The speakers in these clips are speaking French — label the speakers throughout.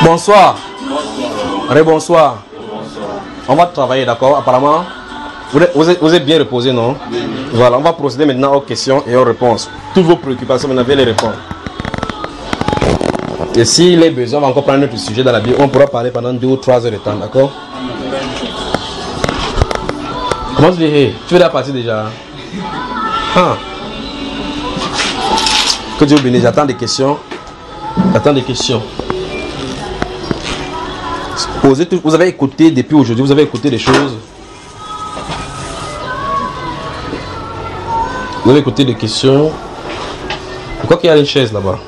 Speaker 1: Bonsoir. Bonsoir. On va travailler, d'accord? Apparemment, vous êtes bien reposé, non? Voilà, on va procéder maintenant aux questions et aux réponses. Toutes vos préoccupations, maintenant, viens les répondre. Et s'il est besoin, on va encore prendre notre sujet dans la Bible. On pourra parler pendant 2 ou 3 heures de temps, d'accord? Comment tu dis? Tu veux la partie déjà? Ah. Que Dieu bénisse, j'attends des questions. J'attends des questions. Posez tout. Vous avez écouté depuis aujourd'hui, vous avez écouté des choses. Vous avez écouté des questions. Pourquoi qu'il y a une chaise là-bas?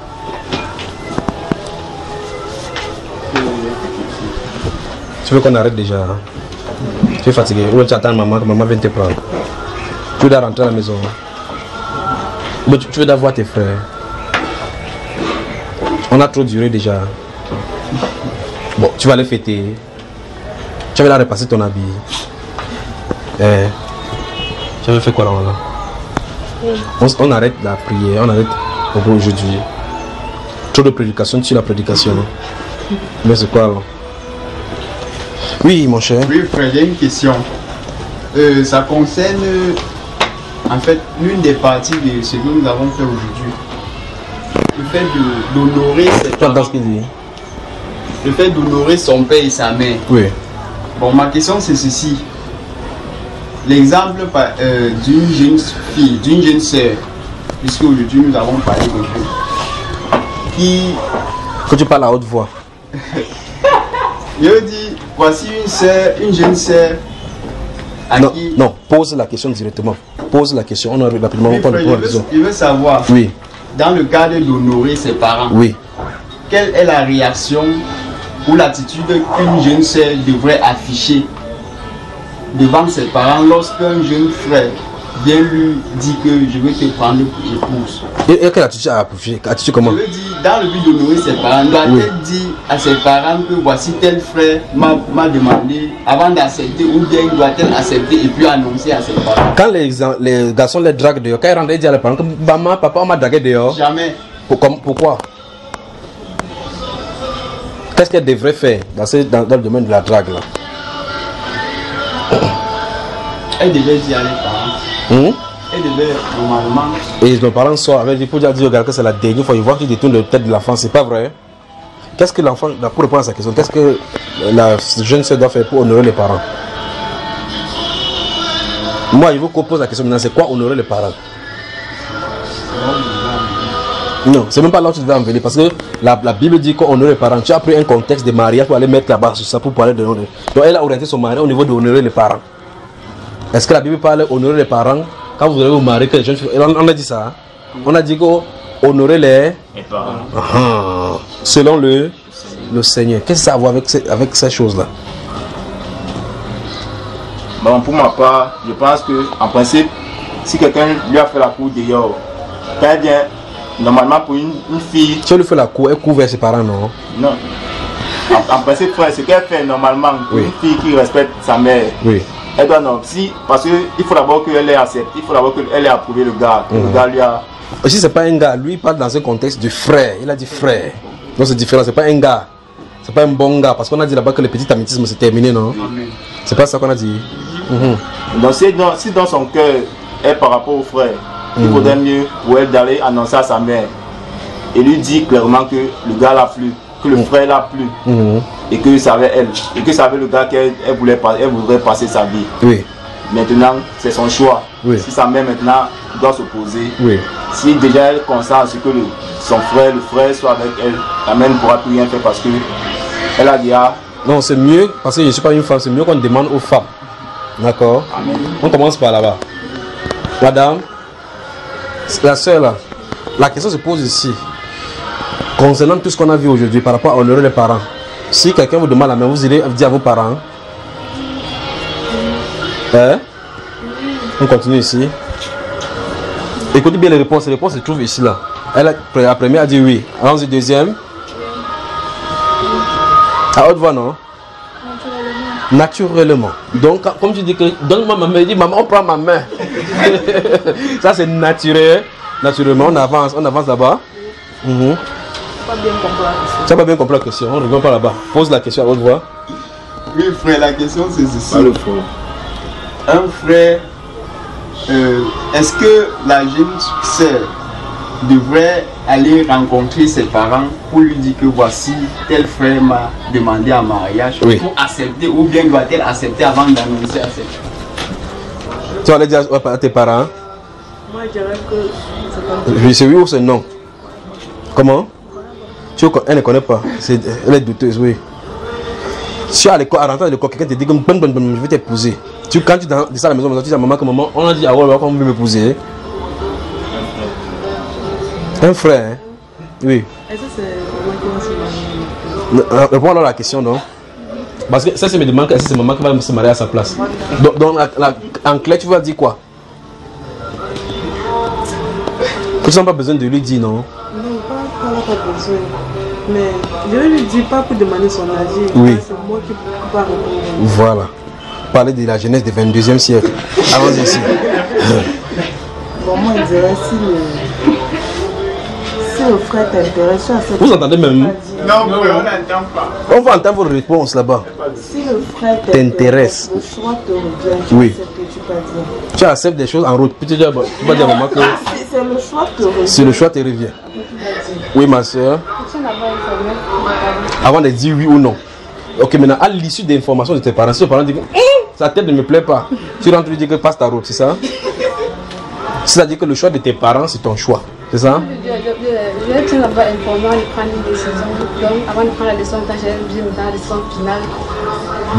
Speaker 1: Tu veux qu'on arrête déjà? Tu es fatigué. Ou tu attends maman, que maman vienne te prendre. Tu dois rentrer à la maison. Mais tu veux d'avoir tes frères. On a trop duré déjà. Bon, tu vas les fêter. Tu vas la repasser ton habit. Tu avais fait quoi là? On arrête la prière, on arrête pour aujourd'hui. Trop de prédication sur la prédication. Mais c'est quoi alors? Oui, mon cher.
Speaker 2: Oui, frère, j'ai une question. Ça concerne en fait l'une des parties de ce que nous avons fait aujourd'hui. Le fait d'honorer ses parents. Le fait d'honorer son père et sa mère.
Speaker 1: Oui.
Speaker 2: Bon, ma question c'est ceci. L'exemple d'une jeune fille, d'une jeune sœur, puisque aujourd'hui nous avons parlé de vous, qui...
Speaker 1: Que tu parles à haute voix.
Speaker 2: Je dis, voici une jeune sœur à
Speaker 1: non,
Speaker 2: qui...
Speaker 1: Non, pose la question directement. Pose la question, on arrive rapidement.
Speaker 2: Oui, frère, je veux savoir,
Speaker 1: oui,
Speaker 2: dans le cadre d'honorer ses parents,
Speaker 1: oui,
Speaker 2: quelle est la réaction ou l'attitude qu'une jeune sœur devrait afficher devant ses parents lorsqu'un jeune frère vient lui dire que je veux te prendre pour épouse?
Speaker 1: Et quelle attitude à afficher? Attitude comment?
Speaker 2: Je veux dire, dans le but d'honorer ses parents, doit-elle dire à ses parents que voici tel frère m'a demandé avant d'accepter, ou bien doit-elle accepter et puis annoncer à ses parents?
Speaker 1: Quand les garçons les draguent dehors, quand ils rentrent, ils disent à leurs parents que maman, papa, on m'a dragué dehors.
Speaker 2: Jamais.
Speaker 1: Pourquoi? Qu'est-ce qu'elle devrait faire dans le domaine de la drague là?
Speaker 2: Elle devait dire à les parents. Elle devait normalement.
Speaker 1: Et nos parents sortent avec pour dire regarde que c'est la dernière fois, ils voient qu'ils détournent la tête de l'enfant, c'est pas vrai? Qu'est-ce que l'enfant, pour répondre à sa question, qu'est-ce que la jeune sœur doit faire pour honorer les parents? Moi, je vous pose la question maintenant, c'est quoi honorer les parents? Non, c'est même pas là où tu devais en venir, parce que la Bible dit qu'on honore les parents. Tu as pris un contexte de mariage pour aller mettre là-bas sur ça pour parler de honorer. Donc elle a orienté son mari au niveau de honorer les parents. Est-ce que la Bible parle d'honorer les parents quand vous allez vous marier, que les jeunes filles... On a dit ça. On a dit qu'honorer les parents. Selon le Seigneur. Qu'est-ce que ça a à voir avec ces choses-là?
Speaker 3: Bon, pour ma part, je pense que en principe, si quelqu'un lui a fait la cour dehors, quand elle vient, normalement pour une fille...
Speaker 1: Si elle lui fait la cour, elle court vers ses parents, non?
Speaker 3: Non. En principe, frère, ce qu'elle fait normalement pour une fille qui respecte sa mère, elle doit non. Parce qu'il faut d'abord qu'elle ait accepté, il faut d'abord qu'elle ait approuvé le gars. Le gars lui a...
Speaker 1: Si c'est pas un gars, lui il parle dans un contexte de frère. Il a dit frère. Donc c'est différent, c'est pas un gars. C'est pas un bon gars. Parce qu'on a dit là-bas que le petit amitisme c'est terminé, non? C'est pas ça qu'on a dit.
Speaker 3: Donc si dans son cœur est par rapport au frère, il vaudrait mieux pour elle d'aller annoncer à sa mère et lui dire clairement que le gars l'a plu, que le frère l'a plu, et que ça avait elle, et que ça avait le gars qu'elle voudrait passer sa vie.
Speaker 1: Oui.
Speaker 3: Maintenant, c'est son choix. Si sa mère maintenant doit s'opposer, si déjà elle constate que son frère, le frère soit avec elle, la mère ne pourra plus rien faire parce que elle a dit
Speaker 1: non, c'est mieux, parce que je ne suis pas une femme, c'est mieux qu'on demande aux femmes. D'accord? On commence par là-bas. Madame, la soeur là, la question se pose ici. Concernant tout ce qu'on a vu aujourd'hui par rapport à honorer les parents. Si quelqu'un vous demande la main, vous irez dire à vos parents. On continue ici. Écoutez bien les réponses. Les réponses se trouvent ici là. La première a dit oui. Allons-y, deuxième. À haute voix, non? Naturellement. Donc, comme tu dis que donne-moi ma main, il dit maman, on prend ma main. Ça c'est naturel. Naturellement, on avance là-bas.
Speaker 4: pas bien compris la question.
Speaker 1: Tu n'as pas bien compris la question, on ne regarde pas là-bas. Pose la question à haute voix.
Speaker 2: Oui, frère, la question c'est ceci.
Speaker 3: Pas le fond.
Speaker 2: Un frère, est-ce que la jeune sœur devrait aller rencontrer ses parents pour lui dire que voici tel frère m'a demandé en mariage pour accepter, ou bien doit-elle accepter avant d'annoncer à ses parents?
Speaker 1: Tu vas aller dire à tes parents?
Speaker 4: Moi je dirais que c'est pas
Speaker 1: Oui, c'est oui ou c'est non? Comment? Elle ne connaît pas, elle est douteuse, oui. Si à l'école, à rentrer à l'école, quelqu'un te dit que je vais t'épouser. Quand tu descends à la maison, tu dis à maman que maman, on a dit à Wall, on veut m'épouser. Un frère, hein? Oui.
Speaker 4: Est-ce que c'est maman qui va se marier?
Speaker 1: Réponds alors à la question, non? Parce que ça, c'est me demande est-ce que c'est maman qui va se marier à sa place. Donc en clair, tu vas dire quoi? Que tu n'as pas besoin de lui dire, non?
Speaker 4: Non, pas besoin. Mais je ne lui dis pas pour demander son avis.
Speaker 1: Oui.
Speaker 4: C'est moi qui va répondre.
Speaker 1: Voilà. Parler de la jeunesse du 22e siècle. Allons-y ici.
Speaker 4: Bon, moi, je dirais si le frère t'intéresse, tu acceptes.
Speaker 1: Vous entendez même?
Speaker 2: Non, frère, on n'entend pas.
Speaker 1: On va entendre votre réponse là-bas.
Speaker 4: Si le frère
Speaker 1: T'intéresse.
Speaker 4: le choix te revient,
Speaker 1: Oui.
Speaker 4: c'est ce que tu peux dire.
Speaker 1: Tu acceptes des choses en route. Puis tu vas dire à maman que
Speaker 4: C'est le choix te revient.
Speaker 1: si le choix te revient. Oui, ma soeur. Avant de dire oui ou non. Ok, maintenant, à l'issue des informations de tes parents, si tes parents disent que sa tête ne me plaît pas, tu rentres lui dire que passe ta route, c'est ça? C'est-à-dire que le choix de tes parents, c'est ton choix, c'est ça?
Speaker 5: Je vais être là-bas informant et prendre une décision. Donc, avant de prendre la décision, quand j'ai dans la décision finale.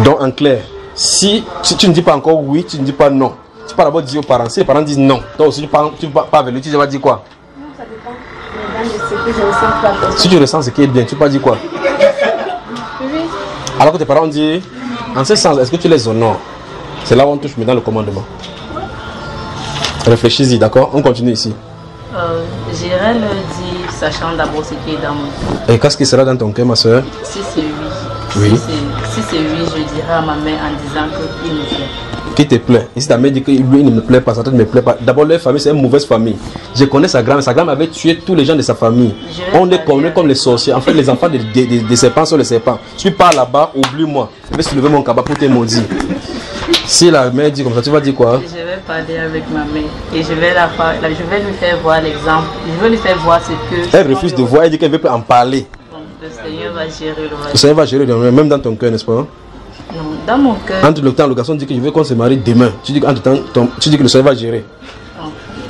Speaker 1: Donc, en clair, si tu ne dis pas encore oui, tu ne dis pas non. Tu peux d'abord dire aux parents. Si les parents disent non, toi aussi tu ne vas pas avec lui, tu vas dire quoi?
Speaker 5: Non, ça dépend. Mais dans ce que je ressens pour la personne.
Speaker 1: Si tu ressens ce qui est bien, tu vas dire quoi?
Speaker 5: Oui.
Speaker 1: Alors que tes parents disent, en ce sens, est-ce que tu les honores? C'est là où on touche maintenant le commandement. Réfléchis-y, d'accord? On continue ici.
Speaker 6: J'irai le dire, sachant d'abord ce qui est dans mon cœur.
Speaker 1: Et qu'est-ce qui sera dans ton cœur, ma soeur?
Speaker 6: Si c'est oui,
Speaker 1: Oui.
Speaker 6: Si c'est oui, je dirai à ma mère en disant qu'il me plaît.
Speaker 1: Qui te plaît? Et si ta mère dit que lui il ne me plaît pas, sa tête ne me plaît pas. D'abord, leur famille, c'est une mauvaise famille. Je connais sa grand-mère. Sa grand-mère avait tué tous les gens de sa famille. On les connaît comme les sorciers. En fait, les enfants des serpents sont les serpents. Si tu pars là-bas, oublie-moi. Je vais soulever mon cabas pour te maudire. Si la mère dit comme ça, tu vas dire quoi?
Speaker 6: Je vais parler avec ma mère et je vais lui faire voir l'exemple. Je vais lui faire voir ce que...
Speaker 1: Elle refuse de voir, elle dit qu'elle ne veut pas en parler.
Speaker 6: Donc, le Seigneur va gérer le reste.
Speaker 1: Le Seigneur va gérer, même dans ton cœur, n'est-ce pas?
Speaker 6: Non, dans mon cœur...
Speaker 1: Entre le temps, le garçon dit que je veux qu'on se marie demain. Tu dis, tu dis que le Seigneur va gérer.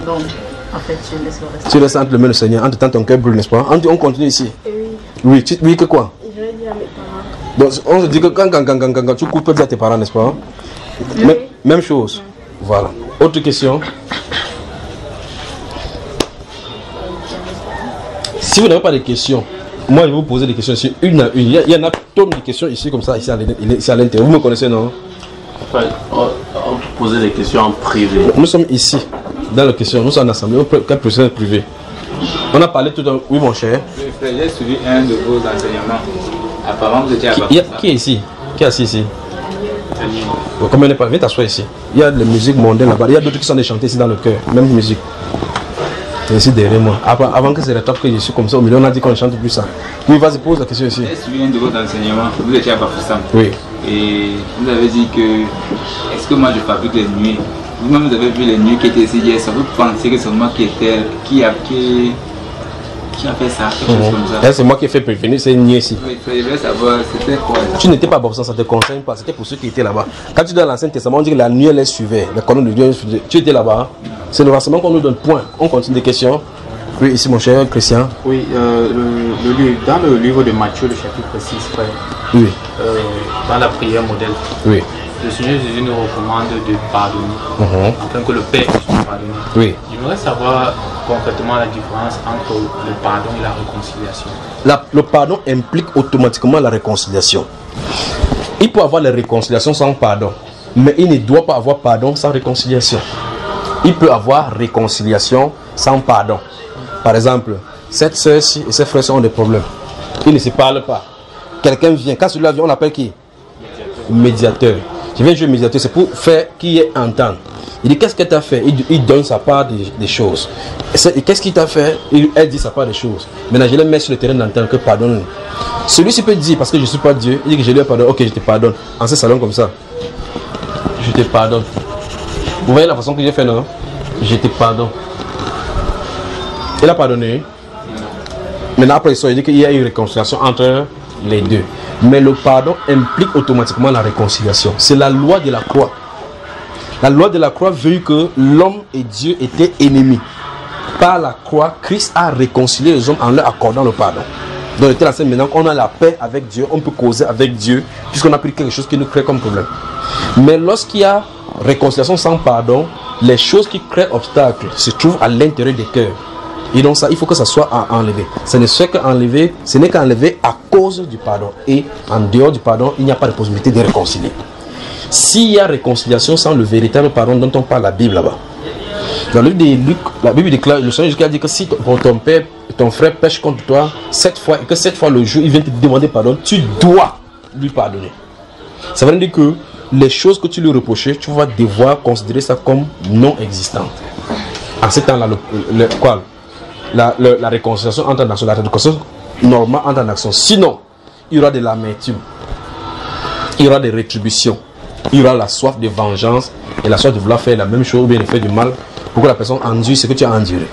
Speaker 6: Donc, en fait, je laisse le reste.
Speaker 1: Tu laisses entre les mains le Seigneur. Entre temps, ton cœur brûle, n'est-ce pas? On continue ici. Oui, oui, que quoi?
Speaker 4: Je vais dire à mes parents.
Speaker 1: Donc, on se dit que quand tu coupes, tu peux dire à tes parents, n'est-ce pas? Même chose. Voilà. Autre question. Si vous n'avez pas de questions, moi je vais vous poser des questions ici, une à une. Il y en a tonnes de questions ici, comme ça, ici à l'intérieur. Vous me connaissez, non?
Speaker 3: Enfin, on peut poser des questions en privé.
Speaker 1: Nous sommes ici, dans la question. Nous sommes en assemblée, quel professeur privé. On a parlé tout à l'heure. Oui, mon cher.
Speaker 7: J'ai suivi un de vos enseignements. Apparemment, vous étiez à
Speaker 1: Qui est ici? Qui est assis ici? Comme on n'est pas, viens t'asseoir ici. Il y a de la musique mondaine là-bas. Il y a d'autres qui sont des chantés ici dans le cœur. Même musique. C'est ici derrière moi. Avant que c'est la top que je suis comme ça, au milieu, on a dit qu'on ne chante plus ça. Oui, vas-y, pose la question ici.
Speaker 7: J'ai suivi un de vos enseignements. Vous étiez à Bafoussam.
Speaker 1: Oui.
Speaker 7: Et vous avez dit que est-ce que moi je fabrique les nuits? Vous-même vous avez vu les nuits qui étaient ici hier. Ça vous pensez que c'est moi qui a fait ça, quelque chose comme ça?
Speaker 1: C'est moi qui ai fait prévenir, c'est une nuit ici.
Speaker 7: Oui, je voulais savoir c'était quoi.
Speaker 1: Tu n'étais pas bon, ça ne te concerne pas, c'était pour ceux qui étaient là-bas. Quand tu es dans l'Ancien Testament, on dit que la nuit elle suivait, le canon de Dieu suivait. Tu étais là-bas, c'est le renseignement qu'on nous donne, point. On continue des questions. Oui, ici mon cher Christian.
Speaker 8: Oui, dans le livre de Matthieu, le chapitre 6, frère,
Speaker 1: Oui.
Speaker 8: dans la prière modèle,
Speaker 1: Oui.
Speaker 8: le Seigneur Jésus nous recommande de pardonner, afin que le Père puisse nous pardonner.
Speaker 1: Oui.
Speaker 8: J'aimerais savoir concrètement la différence entre le pardon et la réconciliation.
Speaker 1: Le pardon implique automatiquement la réconciliation. Il peut avoir la réconciliation sans pardon, mais il ne doit pas avoir pardon sans réconciliation. Il peut avoir réconciliation sans pardon. Par exemple, cette soeur-ci et ses frères ont des problèmes. Ils ne se parlent pas. Quelqu'un vient. Quand celui-là vient, on l'appelle qui? Médiateur. Je viens jouer médiateur, c'est pour faire qu'il y ait entente. Il dit qu'est-ce que tu as fait? Il donne sa part des choses. Et qu'est-ce qu'il t'a fait? Elle dit sa part des choses. Maintenant je le mets sur le terrain d'entendre que pardonne. Celui-ci peut dire parce que je ne suis pas Dieu, il dit que je lui ai pardonné, ok je te pardonne. En ce salon comme ça, je te pardonne. Vous voyez la façon que j'ai fait, non? Je te pardonne. Il a pardonné. Maintenant après il dit qu'il y a une réconciliation entre les deux. Mais le pardon implique automatiquement la réconciliation. C'est la loi de la croix. La loi de la croix veut que l'homme et Dieu étaient ennemis. Par la croix, Christ a réconcilié les hommes en leur accordant le pardon. Donc, maintenant qu'on a la paix avec Dieu, on peut causer avec Dieu, puisqu'on a pris quelque chose qui nous crée comme problème. Mais lorsqu'il y a réconciliation sans pardon, les choses qui créent obstacle se trouvent à l'intérieur des cœurs. Et donc ça, il faut que ça soit enlevé. Ce n'est qu'enlevé à cause du pardon. Et en dehors du pardon, il n'y a pas de possibilité de réconcilier. S'il y a réconciliation sans le véritable pardon dont on parle la Bible là-bas. Dans le livre de Luc, la Bible déclare, le Seigneur Jésus a dit que si ton frère pêche contre toi 7 fois et que 7 fois le jour il vient te demander pardon, tu dois lui pardonner. Ça veut dire que les choses que tu lui reprochais, tu vas devoir considérer ça comme non existantes. En ce temps-là, la réconciliation entre nations, la réconciliation normale entre nations. Sinon, il y aura de l'amertume, il y aura des rétributions, il y aura la soif de vengeance et la soif de vouloir faire la même chose ou bien de faire du mal pour que la personne endure ce que tu as enduré.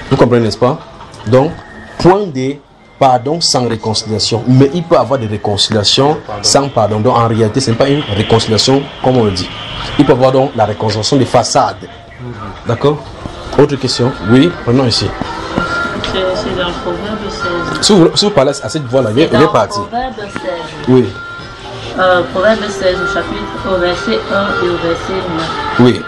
Speaker 1: Vous comprenez, n'est-ce pas? Donc, point de pardon sans réconciliation. Mais il peut y avoir des réconciliations sans pardon. Donc, en réalité, ce n'est pas une réconciliation comme on le dit. Il peut y avoir donc la réconciliation de façade. D'accord? Autre question? Oui, prenons ici.
Speaker 6: C'est dans le Proverbe 16.
Speaker 1: Si vous parlez à cette voix-là, il est parti.
Speaker 6: Proverbe 16.
Speaker 1: Oui.
Speaker 6: Proverbe 16, au chapitre, au verset 1 et au verset 9.
Speaker 1: Oui.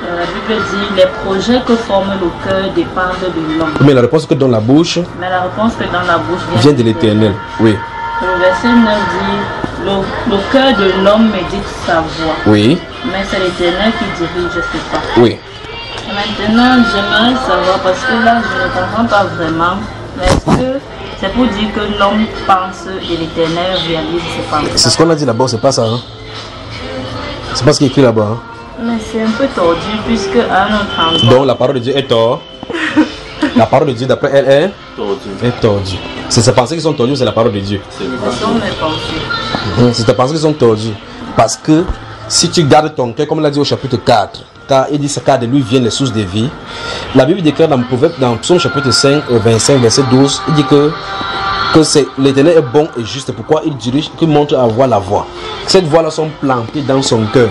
Speaker 6: La Bible dit, les projets que forme le cœur dépendent de l'homme.
Speaker 1: Mais la réponse que dans la bouche
Speaker 6: vient
Speaker 1: vient de l'Éternel. Oui.
Speaker 6: Le verset 9 dit, le cœur de l'homme médite sa voix.
Speaker 1: Oui.
Speaker 6: Mais c'est l'Éternel qui dirige ses pas.
Speaker 1: Oui.
Speaker 6: Maintenant, j'aimerais savoir, parce que là, je ne comprends pas vraiment, mais est-ce que c'est pour dire que l'homme pense et l'Éternel réalise ses pensées?
Speaker 1: C'est ce qu'on a dit là-bas, c'est pas ça. Hein? C'est pas ce qui est écrit là-bas. Hein?
Speaker 6: Mais c'est un peu tordu, puisque à un autre endroit...
Speaker 1: Donc la parole de Dieu est tordue. La parole de Dieu, d'après elle, est tordue. C'est ses pensées qui sont tordues, c'est la parole de Dieu.
Speaker 6: Ce sont mes pensées.
Speaker 1: C'est tes pensées qui sont tordues. Parce que si tu gardes ton cœur, comme il a dit au chapitre 4, car il dit car de lui viennent les sources de vie. La Bible déclare dans Psaume chapitre 5, 25, verset 12, il dit que l'Éternel est bon et juste. Pourquoi il dirige, qu'il montre à voir la voie. Cette voie-là sont plantées dans son cœur.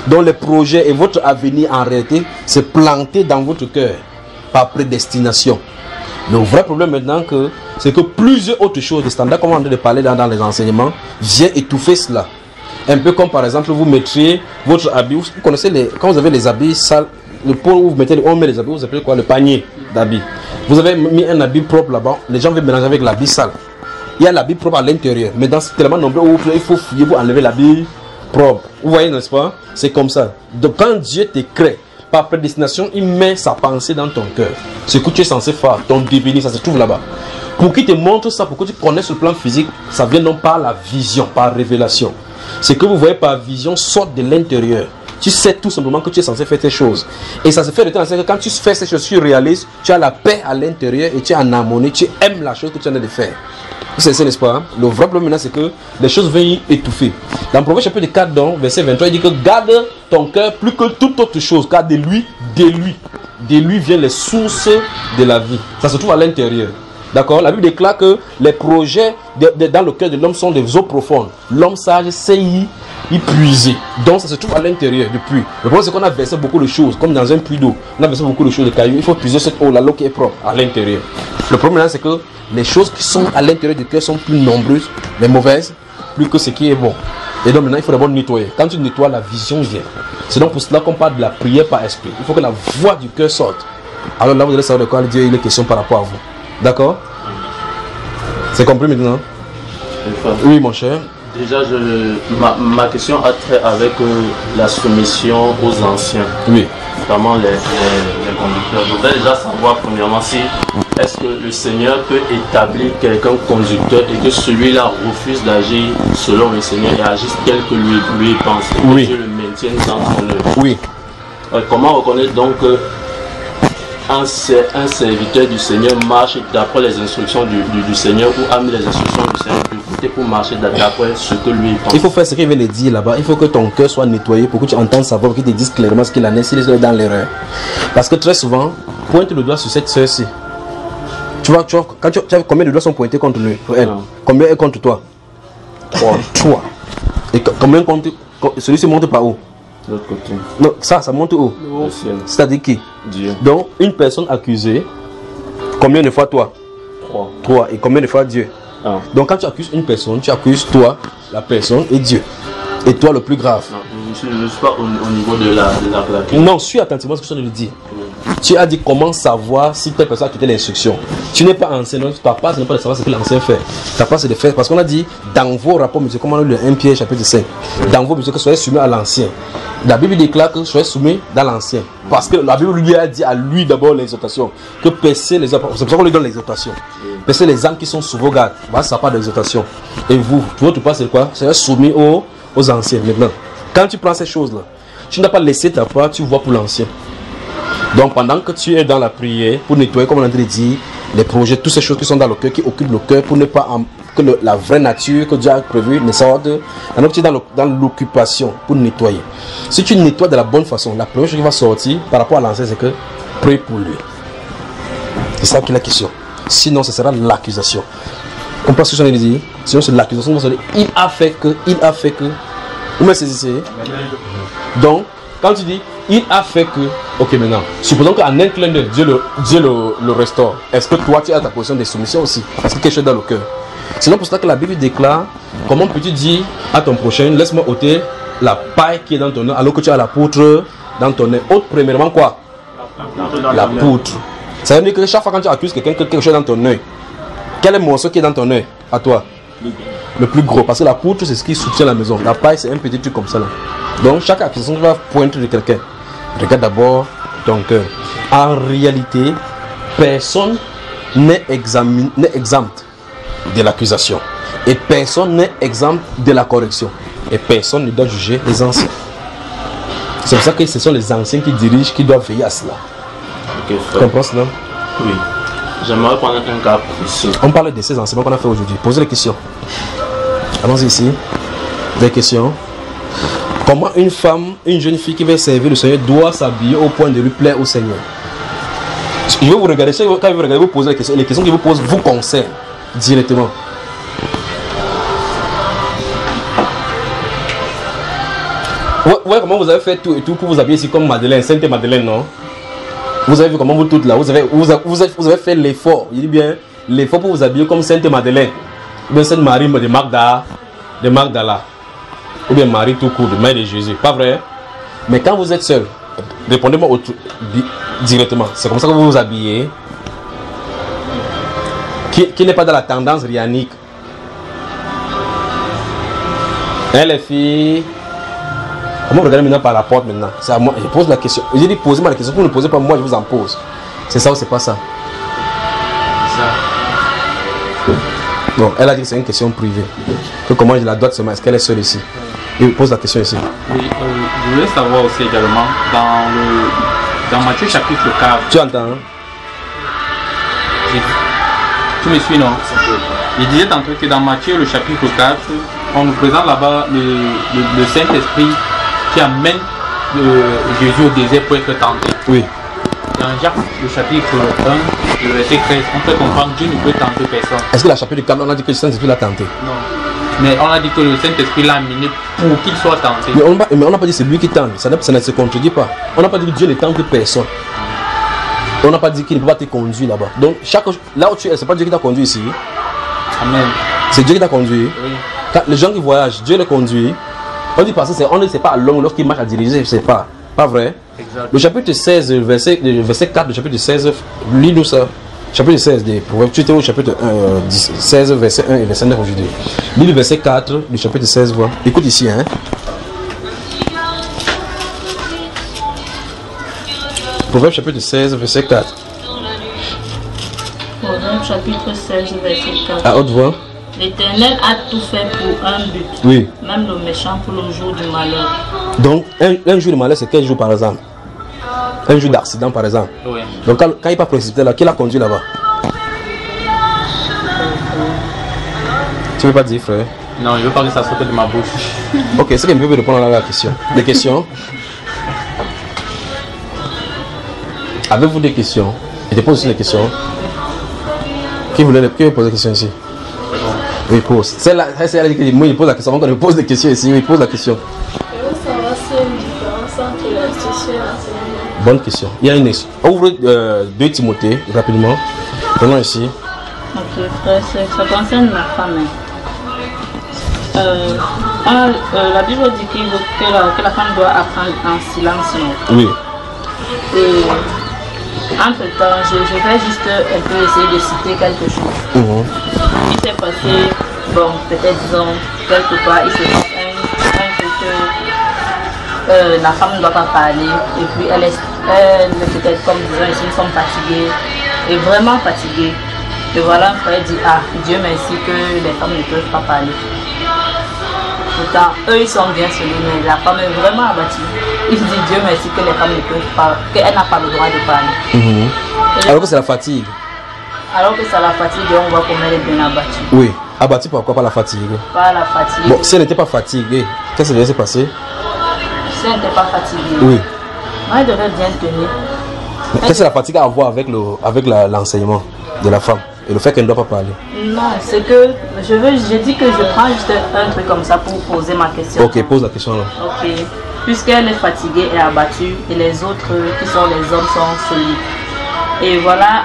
Speaker 1: Donc les projets et votre avenir en réalité, c'est planté dans votre cœur par prédestination. Le vrai problème maintenant, c'est que plusieurs autres choses, des standards comme on est en train de parler dans les enseignements, viennent étouffer cela. Un peu comme par exemple, vous mettriez votre habit, vous connaissez quand vous avez les habits sales, le pot où vous mettez, on met les habits, vous appelez quoi? Le panier d'habits. Vous avez mis un habit propre là-bas, les gens veulent mélanger avec l'habit sale. Il y a l'habit propre à l'intérieur, mais dans tellement nombreux, il faut fouiller pour enlever l'habit propre. Vous voyez, n'est-ce pas? C'est comme ça. Donc quand Dieu te crée, par prédestination, il met sa pensée dans ton cœur. Ce que tu es censé faire, ton devenir, ça se trouve là-bas. Pour qu'il te montre ça, pour que tu connaisses le plan physique, ça vient non par la vision, par révélation. Ce que vous voyez par vision sort de l'intérieur. Tu sais tout simplement que tu es censé faire ces choses. Et ça se fait de temps en temps que quand tu fais ces choses, tu réalises, tu as la paix à l'intérieur et tu es en harmonie, tu aimes la chose que tu es en train de faire. C'est ça, n'est-ce pas? Le vrai problème maintenant, c'est que les choses viennent étouffer. Dans le Proverbe chapitre 4, donc, verset 23, il dit que garde ton cœur plus que toute autre chose, car de lui viennent les sources de la vie. Ça se trouve à l'intérieur. D'accord? La Bible déclare que les projets dans le cœur de l'homme sont des eaux profondes. L'homme sage sait y puiser. Donc ça se trouve à l'intérieur du puits. Le problème c'est qu'on a versé beaucoup de choses, comme dans un puits d'eau. On a versé beaucoup de choses de cailloux. Il faut puiser cette eau, l'eau qui est propre à l'intérieur. Le problème c'est que les choses qui sont à l'intérieur du cœur sont plus nombreuses, les mauvaises, plus que ce qui est bon. Et donc maintenant il faut d'abord nettoyer. Quand tu nettoies, la vision vient. C'est donc pour cela qu'on parle de la prière par esprit. Il faut que la voix du cœur sorte. Alors là vous allez savoir de quoi Dieu il est question par rapport à vous. D'accord? C'est compris maintenant? Oui mon cher.
Speaker 3: Déjà, ma question a trait avec la soumission aux anciens. Oui. Notamment les conducteurs. Je voudrais déjà savoir premièrement si est-ce que le Seigneur peut établir quelqu'un conducteur et que celui-là refuse d'agir selon le Seigneur et agisse tel que lui pense. Et oui. Que Dieu le maintienne dans son œuvre.
Speaker 1: Oui.
Speaker 9: Comment reconnaître donc un serviteur du Seigneur marche d'après les instructions du Seigneur ou a mis les instructions du Seigneur de côté pour marcher d'après ce que lui pense?
Speaker 1: Il faut faire ce qu'il veut le dire là-bas. Il faut que ton cœur soit nettoyé pour que tu entendes sa voix, pour qu'il te dise clairement ce qu'il en est, s'il est dans l'erreur. Parce que très souvent, pointe le doigt sur cette soeur-ci. Tu vois, quand tu as combien de doigts sont pointés contre lui, pour elle? Combien est contre toi? 3. Et combien contre celui-ci monte par où?
Speaker 9: L'autre côté.
Speaker 1: Non, ça monte où?
Speaker 9: Le ciel.
Speaker 1: C'est-à-dire qui?
Speaker 9: Dieu.
Speaker 1: Donc, une personne accusée, combien de fois toi? 3. Et combien de fois Dieu?
Speaker 9: 1.
Speaker 1: Donc, quand tu accuses une personne, tu accuses toi, la personne et Dieu. Et toi, le plus grave.
Speaker 9: Non, je ne suis pas au niveau de la
Speaker 1: Non, suis attentivement ce que je viens de dire. Tu as dit comment savoir si telle personne a quitté l'instruction. Tu n'es pas ancien, donc ta part, ce n'est pas de savoir ce que l'ancien fait. Ta part, c'est de faire. Parce qu'on a dit dans vos rapports, monsieur, comme on a lu le 1 Pierre chapitre 5, dans vos, monsieur, que soyez soumis à l'ancien. La Bible déclare que soyez soumis dans l'ancien. Parce que la Bible lui a dit à lui d'abord l'exhortation. Que percez les apôtres. C'est pour ça qu'on lui donne l'exhortation. Percez les âmes qui sont sous vos gardes. Voilà, ça part d'exhortation. Et vous, votre part, c'est quoi? Soyez soumis aux anciens. Maintenant, quand tu prends ces choses-là, tu n'as pas laissé ta part, tu vois pour l'ancien. Donc pendant que tu es dans la prière, pour nettoyer, comme on a dit, les projets, toutes ces choses qui sont dans le cœur, qui occupent le cœur, pour ne pas que la vraie nature que Dieu a prévue ne sorte. Alors tu es dans l'occupation pour nettoyer. Si tu nettoies de la bonne façon, la première chose qui va sortir par rapport à l'ancien, c'est que prie pour lui. C'est ça qui est la question. Sinon, ce sera l'accusation. Comprends ce que je viens de dire? Sinon, c'est l'accusation. Il a fait que. Vous me saisissez? Donc, quand tu dis il a fait que, ok, maintenant, supposons qu'en un clin d'œil, Dieu le restaure. Est-ce que toi tu as ta position de soumission aussi? Parce que quelque chose dans le cœur. Sinon, pour ça que la Bible déclare, comment peux-tu dire à ton prochain, laisse-moi ôter la paille qui est dans ton œil, alors que tu as la poutre dans ton œil? Ôte premièrement quoi? La poutre. Ça veut dire que chaque fois quand tu accuses quelqu'un quelque chose dans ton œil, quel est le morceau qui est dans ton œil à toi? Le plus gros, parce que la poutre c'est ce qui soutient la maison. La paille c'est un petit truc comme ça là. Donc chaque accusation va pointer de quelqu'un. Regarde d'abord ton cœur. En réalité, personne n'est exempt de l'accusation. Et personne n'est exempt de la correction. Et personne ne doit juger les anciens. C'est pour ça que ce sont les anciens qui dirigent, qui doivent veiller à cela.
Speaker 9: Okay,
Speaker 1: tu comprends cela?
Speaker 9: Oui. J'aimerais prendre un cas précis.
Speaker 1: On parle de ces enseignements qu'on a fait aujourd'hui. Posez les questions. Allons-y ici. Des questions. Comment une femme, une jeune fille qui veut servir le Seigneur doit s'habiller au point de lui plaire au Seigneur? Je vais vous regarder, quand je vais vous regarder, vous posez les questions que vous posez vous concernent directement. Ouais, comment vous avez fait tout et tout pour vous habiller ici comme Madeleine, Sainte Madeleine, non? Vous avez vu comment vous toutes là, vous avez fait l'effort, il dit bien, l'effort pour vous habiller comme Sainte Madeleine, ou bien Sainte Marie de Magdala. Ou bien Marie tout court, de Mère de Jésus, pas vrai? Mais quand vous êtes seul, répondez-moi directement. C'est comme ça que vous vous habillez. Qui n'est pas dans la tendance rianique. Hein, les filles? Comment vous regardez maintenant par la porte maintenant? C'est à moi. Je pose la question. J'ai dit posez-moi la question. Vous ne posez pas moi, je vous en pose. C'est ça ou c'est pas ça?
Speaker 8: C'est ça.
Speaker 1: Bon, elle a dit que c'est une question privée. Que comment je la dois seulement? Est-ce qu'elle est seule ici? Il pose la question ici.
Speaker 8: Oui, je voulais savoir aussi également, dans Matthieu chapitre 4.
Speaker 1: Tu entends? Hein?
Speaker 8: Tu me suis, non? Il disait tantôt que dans Matthieu, le chapitre 4, on nous présente là-bas le Saint-Esprit qui amène Jésus au désert pour être tenté.
Speaker 1: Oui.
Speaker 8: Dans Jacques, le chapitre 1, le verset 13, on peut comprendre que Dieu ne peut tenter personne.
Speaker 1: Est-ce que la chapitre 4, on a dit que le Saint-Esprit l'a tenté?
Speaker 8: Non. Mais on a dit que le Saint-Esprit l'a amené pour qu'il soit tenté.
Speaker 1: Mais on n'a pas dit que c'est lui qui tente. Ça ne se contredit pas. On n'a pas dit que Dieu ne tente personne. On n'a pas dit qu'il ne peut pas te conduire là-bas. Donc, là où tu es, ce n'est pas Dieu qui t'a conduit ici.
Speaker 8: Amen.
Speaker 1: C'est Dieu qui t'a conduit.
Speaker 8: Oui.
Speaker 1: Quand les gens qui voyagent, Dieu les conduit. On dit parce que on ne sait pas à l'homme lorsqu'il marche à diriger, c'est pas vrai.
Speaker 8: Exact.
Speaker 1: Le chapitre 16, verset 4 du chapitre 16, lis-nous ça. Chapitre 16 des Proverbes, tu étais au chapitre 16, verset 1 et verset 9 aujourd'hui. Lis le verset 4 du chapitre 16, vois. Écoute ici, hein. Proverbes chapitre 16, verset 4.
Speaker 6: Proverbes chapitre 16, verset 4.
Speaker 1: À haute voix.
Speaker 6: L'Éternel a tout fait pour un but.
Speaker 1: Oui.
Speaker 6: Même le méchant pour le jour du malheur.
Speaker 1: Donc, un jour de malheur, c'est quel jour par exemple? Un jour d'accident par exemple.
Speaker 8: Oui.
Speaker 1: Donc quand il pas précipité là, qui l'a conduit là-bas? Tu veux pas dire, frère?
Speaker 8: Non, je veux pas que ça sorte de ma bouche.
Speaker 1: Ok, c'est qu'un peu de répondre à la question. Des questions? Avez-vous des questions? Je te pose aussi des questions. Qui veut poser des questions ici? Oui, pose. C'est là que moi il pose la question. Avant qu'on me pose des questions ici, il pose la question.
Speaker 5: Je veux savoir s'il y a une différence entre l'institution et l'enseignement.
Speaker 1: Bonne question. Il y a une question. Ouvre 2 Timothée rapidement. Prenons ici.
Speaker 6: Ok, frère, ça concerne la femme. La Bible dit que la femme doit apprendre en silence. Non?
Speaker 1: Oui.
Speaker 6: Et entre temps, je vais juste un peu essayer de citer quelque chose. Il s'est passé, bon, peut-être disons, quelque part, il se passe un truc que la femme ne doit pas parler, et puis elle peut-être comme disons ici, nous sommes fatigués, et vraiment fatigués. Et voilà, un frère dit, ah, Dieu merci que les femmes ne peuvent pas parler. Pourtant, eux ils sont bien celui, mais la femme est vraiment abattue. Il dit Dieu merci que les femmes ne peuvent pas, qu'elle n'a pas le droit de parler.
Speaker 1: Alors que c'est la fatigue.
Speaker 6: Alors que c'est la fatigue, on voit comment elle est bien abattue.
Speaker 1: Oui. Abattue pourquoi? Pas la fatigue.
Speaker 6: Pas la fatigue.
Speaker 1: Bon, si elle n'était pas fatiguée, qu'est-ce qui devait se passer?
Speaker 6: Si elle n'était pas fatiguée,
Speaker 1: oui.
Speaker 6: Elle devrait bien tenir.
Speaker 1: Qu'est-ce que la fatigue a à voir avec l'enseignement de la femme et le fait qu'elle ne doit pas parler?
Speaker 6: Non, c'est que je dis que je prends juste un truc comme ça pour poser ma question.
Speaker 1: Ok, pose la question là.
Speaker 6: Ok. Puisqu'elle est fatiguée et abattue et les autres qui sont les hommes sont solides. Et voilà,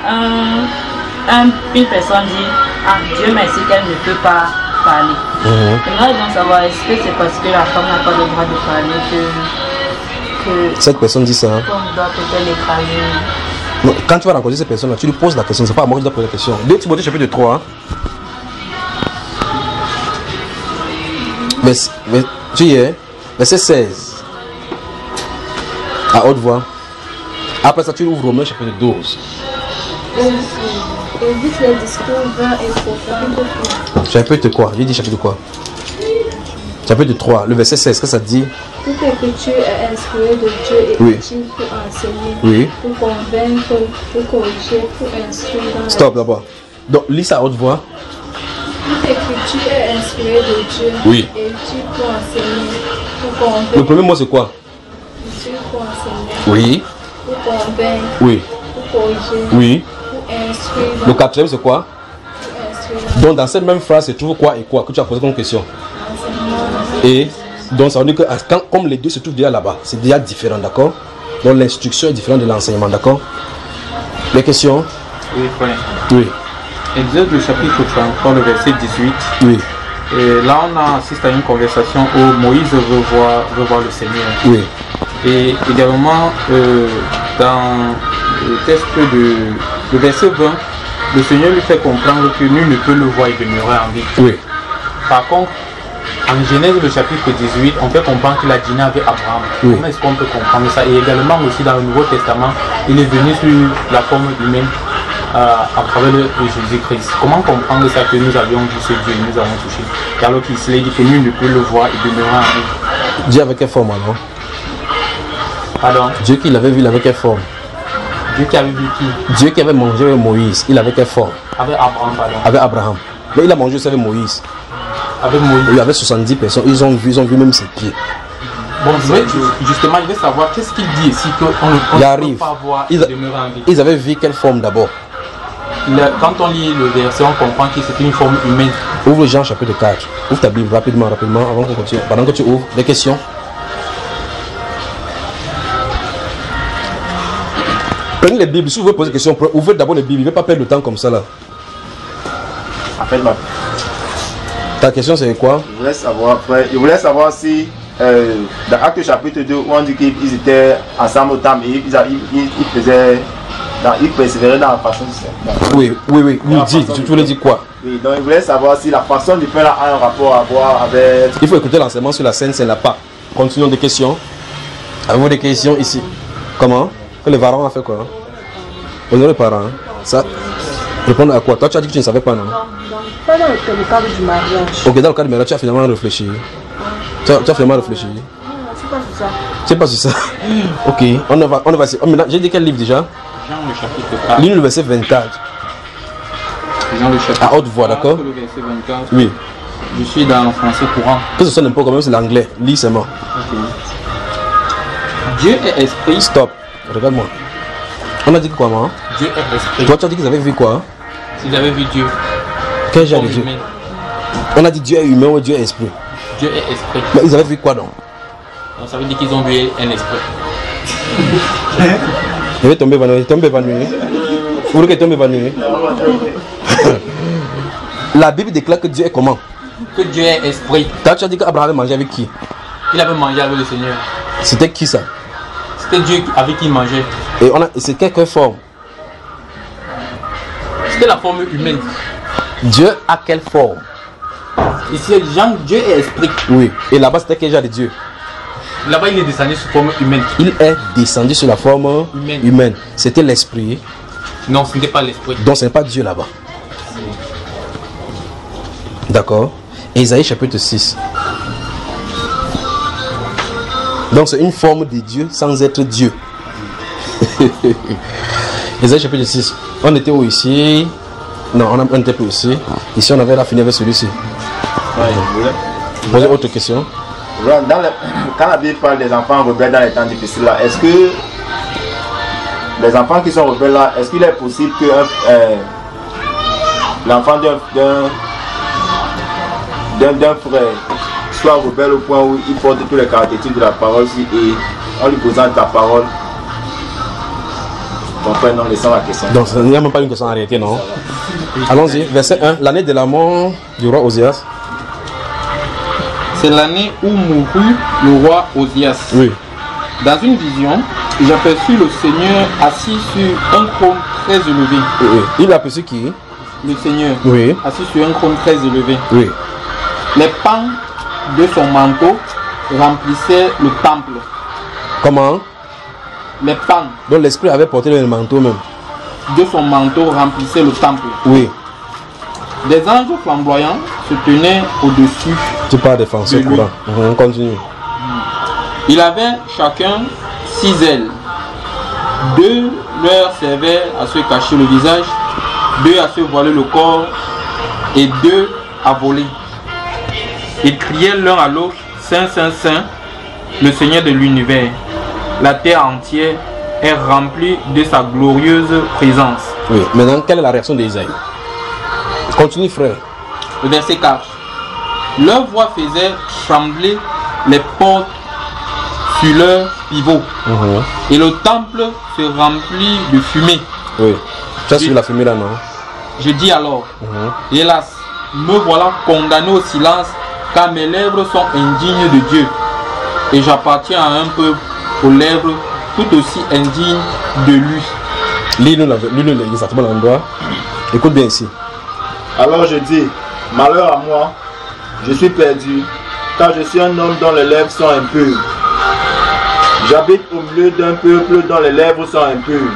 Speaker 6: une personne dit, ah Dieu merci qu'elle ne peut pas parler. J'aimerais donc savoir, est-ce que c'est parce que la femme n'a pas le droit de parler que
Speaker 1: cette personne dit ça?
Speaker 6: Qu'on doit peut-être l'écraser.
Speaker 1: Non, quand tu vas rencontrer cette personne là, tu lui poses la question, c'est pas à moi que tu dois poser la question. 2 Timothée chapitre 3. Hein? Mais tu y es, verset 16. À haute voix. Après ça, tu ouvres Romains chapitre 12.
Speaker 5: Évite les discours vains et profonds.
Speaker 1: Chapitre quoi? J'ai dit chapitre quoi? Chapitre 3, le verset 16, qu'est-ce que ça dit?
Speaker 5: Toute écriture est inspirée de Dieu et utile pour enseigner, pour convaincre, pour corriger, pour instruire dans la...
Speaker 1: Stop d'abord. Donc, lis ça à haute voix.
Speaker 5: Toute écriture est inspirée de Dieu et utile pour enseigner, pour convaincre.
Speaker 1: Le premier mot c'est quoi?
Speaker 5: Utile pour enseigner.
Speaker 1: Oui.
Speaker 5: Pour convaincre.
Speaker 1: Oui.
Speaker 5: Pour corriger.
Speaker 1: Oui.
Speaker 5: Pour instruire.
Speaker 1: Le quatrième c'est quoi?
Speaker 5: Pour instruire.
Speaker 1: Donc dans cette même phrase, c'est toujours quoi et quoi que tu as posé comme question? Et donc ça veut dire que comme les deux se trouvent déjà là-bas, c'est déjà différent, d'accord? Donc l'instruction est différente de l'enseignement, d'accord? Les questions?
Speaker 8: Oui, frère.
Speaker 1: Oui.
Speaker 8: Exode le chapitre 33, le verset 18.
Speaker 1: Oui.
Speaker 8: Et là, on assiste à une conversation où Moïse veut voir le Seigneur.
Speaker 1: Oui.
Speaker 8: Et également, dans le texte le verset 20, le Seigneur lui fait comprendre que nul ne peut le voir et demeurer en vie.
Speaker 1: Oui.
Speaker 8: Par contre, en Genèse, le chapitre 18, on peut comprendre qu'il a dîné avec Abraham.
Speaker 1: Oui.
Speaker 8: Comment est-ce qu'on peut comprendre ça? Et également aussi dans le Nouveau Testament, il est venu sur la forme humaine à travers Jésus-Christ. Comment comprendre ça que nous avions vu ce Dieu et nous avons touché? Et alors qu'il se l'est dit que nul ne peut le voir et demeurer en vie.
Speaker 1: Dieu avec quelle forme alors?
Speaker 8: Pardon?
Speaker 1: Dieu qui l'avait vu, il avait quelle forme?
Speaker 8: Dieu qui avait vu qui?
Speaker 1: Dieu qui avait mangé avec Moïse, il avait quelle forme?
Speaker 8: Avec Abraham, pardon.
Speaker 1: Avec Abraham. Mais il a mangé aussi avec Moïse.
Speaker 8: Avec Moïse.
Speaker 1: Il y avait 70 personnes, ils ont vu même ses pieds.
Speaker 8: Bon, justement, il veut savoir qu'est-ce qu'il dit ici qu'on ne peut pas voir et demeurer en vie.
Speaker 1: Ils avaient vu quelle forme d'abord?
Speaker 8: Quand on lit le verset, on comprend que c'était une forme humaine.
Speaker 1: Ouvre Jean chapitre 4. Ouvre ta Bible rapidement, avant qu'on continue. Pendant que tu ouvres, des questions? Prenez les Bibles, si vous voulez poser des questions, ouvrez d'abord les Bibles, ne pas perdre le temps comme ça là.
Speaker 3: Appelle-moi.
Speaker 1: Ta question c'est quoi?
Speaker 3: Je voulais savoir si dans Actes chapitre 2 où on dit qu'ils étaient ensemble au temple et ils persévéraient dans la façon de faire.
Speaker 1: Oui, dis, tu voulais dire quoi?
Speaker 3: Oui, donc je voulais savoir si la façon du pain a un rapport à voir avec...
Speaker 1: Il faut écouter l'enseignement sur la scène, c'est là pas. Continuons des questions. Avez-vous des questions ici? Comment? Que les varons ont fait quoi? Honorer les parents. Hein? Ça, répondre à quoi? Toi tu as dit que tu ne savais pas, non?
Speaker 4: Non, pas dans le cadre du mariage.
Speaker 1: Ok, dans le cadre du mariage, tu as finalement réfléchi. Tu as finalement réfléchi.
Speaker 4: pas sur ça.
Speaker 1: C'est pas sur ça. Ok, on va oh, maintenant, j'ai dit quel livre déjà?
Speaker 8: Jean le chapitre 4.
Speaker 1: Lis le verset 24.
Speaker 8: Jean le chapitre
Speaker 1: à haute voix, d'accord?
Speaker 8: Le verset 24.
Speaker 1: Oui.
Speaker 8: Je suis dans le français courant.
Speaker 1: Que ce soit n'importe comment, c'est l'anglais. Lis seulement.
Speaker 8: Ok. Dieu est esprit.
Speaker 1: Stop. Regarde-moi. On a dit quoi, moi?
Speaker 8: Dieu est esprit.
Speaker 1: Toi, tu as dit qu'ils avaient vu quoi?
Speaker 8: S'ils avaient vu Dieu.
Speaker 1: Quel genre de Dieu? On a dit Dieu est humain ou Dieu est esprit?
Speaker 8: Dieu est esprit.
Speaker 1: Mais ils avaient vu quoi donc?
Speaker 8: Donc ça veut dire qu'ils ont vu un esprit.
Speaker 1: Il va tomber évanoui. Vous voulez qu'il tombe évanoui? La Bible déclare que Dieu est comment?
Speaker 8: Que Dieu est esprit.
Speaker 1: Quand tu as dit qu'Abraham avait mangé avec qui?
Speaker 8: Il avait mangé avec le Seigneur.
Speaker 1: C'était qui ça?
Speaker 8: C'était Dieu avec qui il mangeait.
Speaker 1: Et c'est quelle forme?
Speaker 8: C'était la forme humaine.
Speaker 1: Dieu a quelle forme?
Speaker 8: Ici, Jean, Dieu est esprit.
Speaker 1: Oui. Et là-bas, c'était quel genre de Dieu?
Speaker 8: Là-bas, il est descendu sous forme humaine.
Speaker 1: Il est descendu sur la forme humaine. C'était l'esprit.
Speaker 8: Non, ce n'était pas l'esprit.
Speaker 1: Donc, ce n'est pas Dieu là-bas. D'accord. Ésaïe chapitre 6. Donc, c'est une forme de Dieu sans être Dieu. Ésaïe chapitre 6. On était où ici? Non, on n'était plus ici. Ici, on avait la fini avec celui-ci. Posez autre question.
Speaker 3: Quand la Bible parle des enfants rebelles dans les temps difficiles, là, est-ce que les enfants qui sont rebelles là, est-ce qu'il est possible que l'enfant d'un frère soit rebelle au point où il porte toutes les caractéristiques de la parole et en lui posant ta parole, ton frère non laissant la question?
Speaker 1: Donc, il n'y a même pas une question en réalité, non? Allons-y, verset 1. L'année de la mort du roi Osias.
Speaker 8: C'est l'année où mourut le roi Osias.
Speaker 1: Oui.
Speaker 8: Dans une vision, j'aperçus le Seigneur assis sur un trône très élevé.
Speaker 1: Oui. Il a aperçu qui?
Speaker 8: Le Seigneur.
Speaker 1: Oui.
Speaker 8: Assis sur un trône très élevé.
Speaker 1: Oui.
Speaker 8: Les pans de son manteau remplissaient le temple.
Speaker 1: Comment?
Speaker 8: Les pans.
Speaker 1: Donc l'esprit avait porté le manteau même.
Speaker 8: De son manteau remplissait le temple.
Speaker 1: Oui.
Speaker 8: Des anges flamboyants se tenaient au-dessus.
Speaker 1: Tu parles des français courants. On continue.
Speaker 8: Il avait chacun 6 ailes. 2 leur servaient à se cacher le visage, 2 à se voiler le corps et 2 à voler. Ils criaient l'un à l'autre, Saint, Saint, Saint, le Seigneur de l'univers. La terre entière est remplie de sa glorieuse présence.
Speaker 1: Oui. Maintenant, quelle est la réaction d'Ésaïe? Continue, frère.
Speaker 8: Le verset 4. Leur voix faisait trembler les portes sur leur pivot. Et le temple se remplit de fumée.
Speaker 1: Oui. Tu as suivi la fumée là, non?
Speaker 8: Je dis alors, hélas, me voilà condamné au silence, car mes lèvres sont indignes de Dieu. Et j'appartiens à un peuple aux lèvres tout aussi indignes de lui. Lis-nous
Speaker 1: exactement l'endroit. Écoute bien ici.
Speaker 3: Alors je dis, malheur à moi, je suis perdu, car je suis un homme dont les lèvres sont impures. J'habite au milieu d'un peuple dont les lèvres sont impures.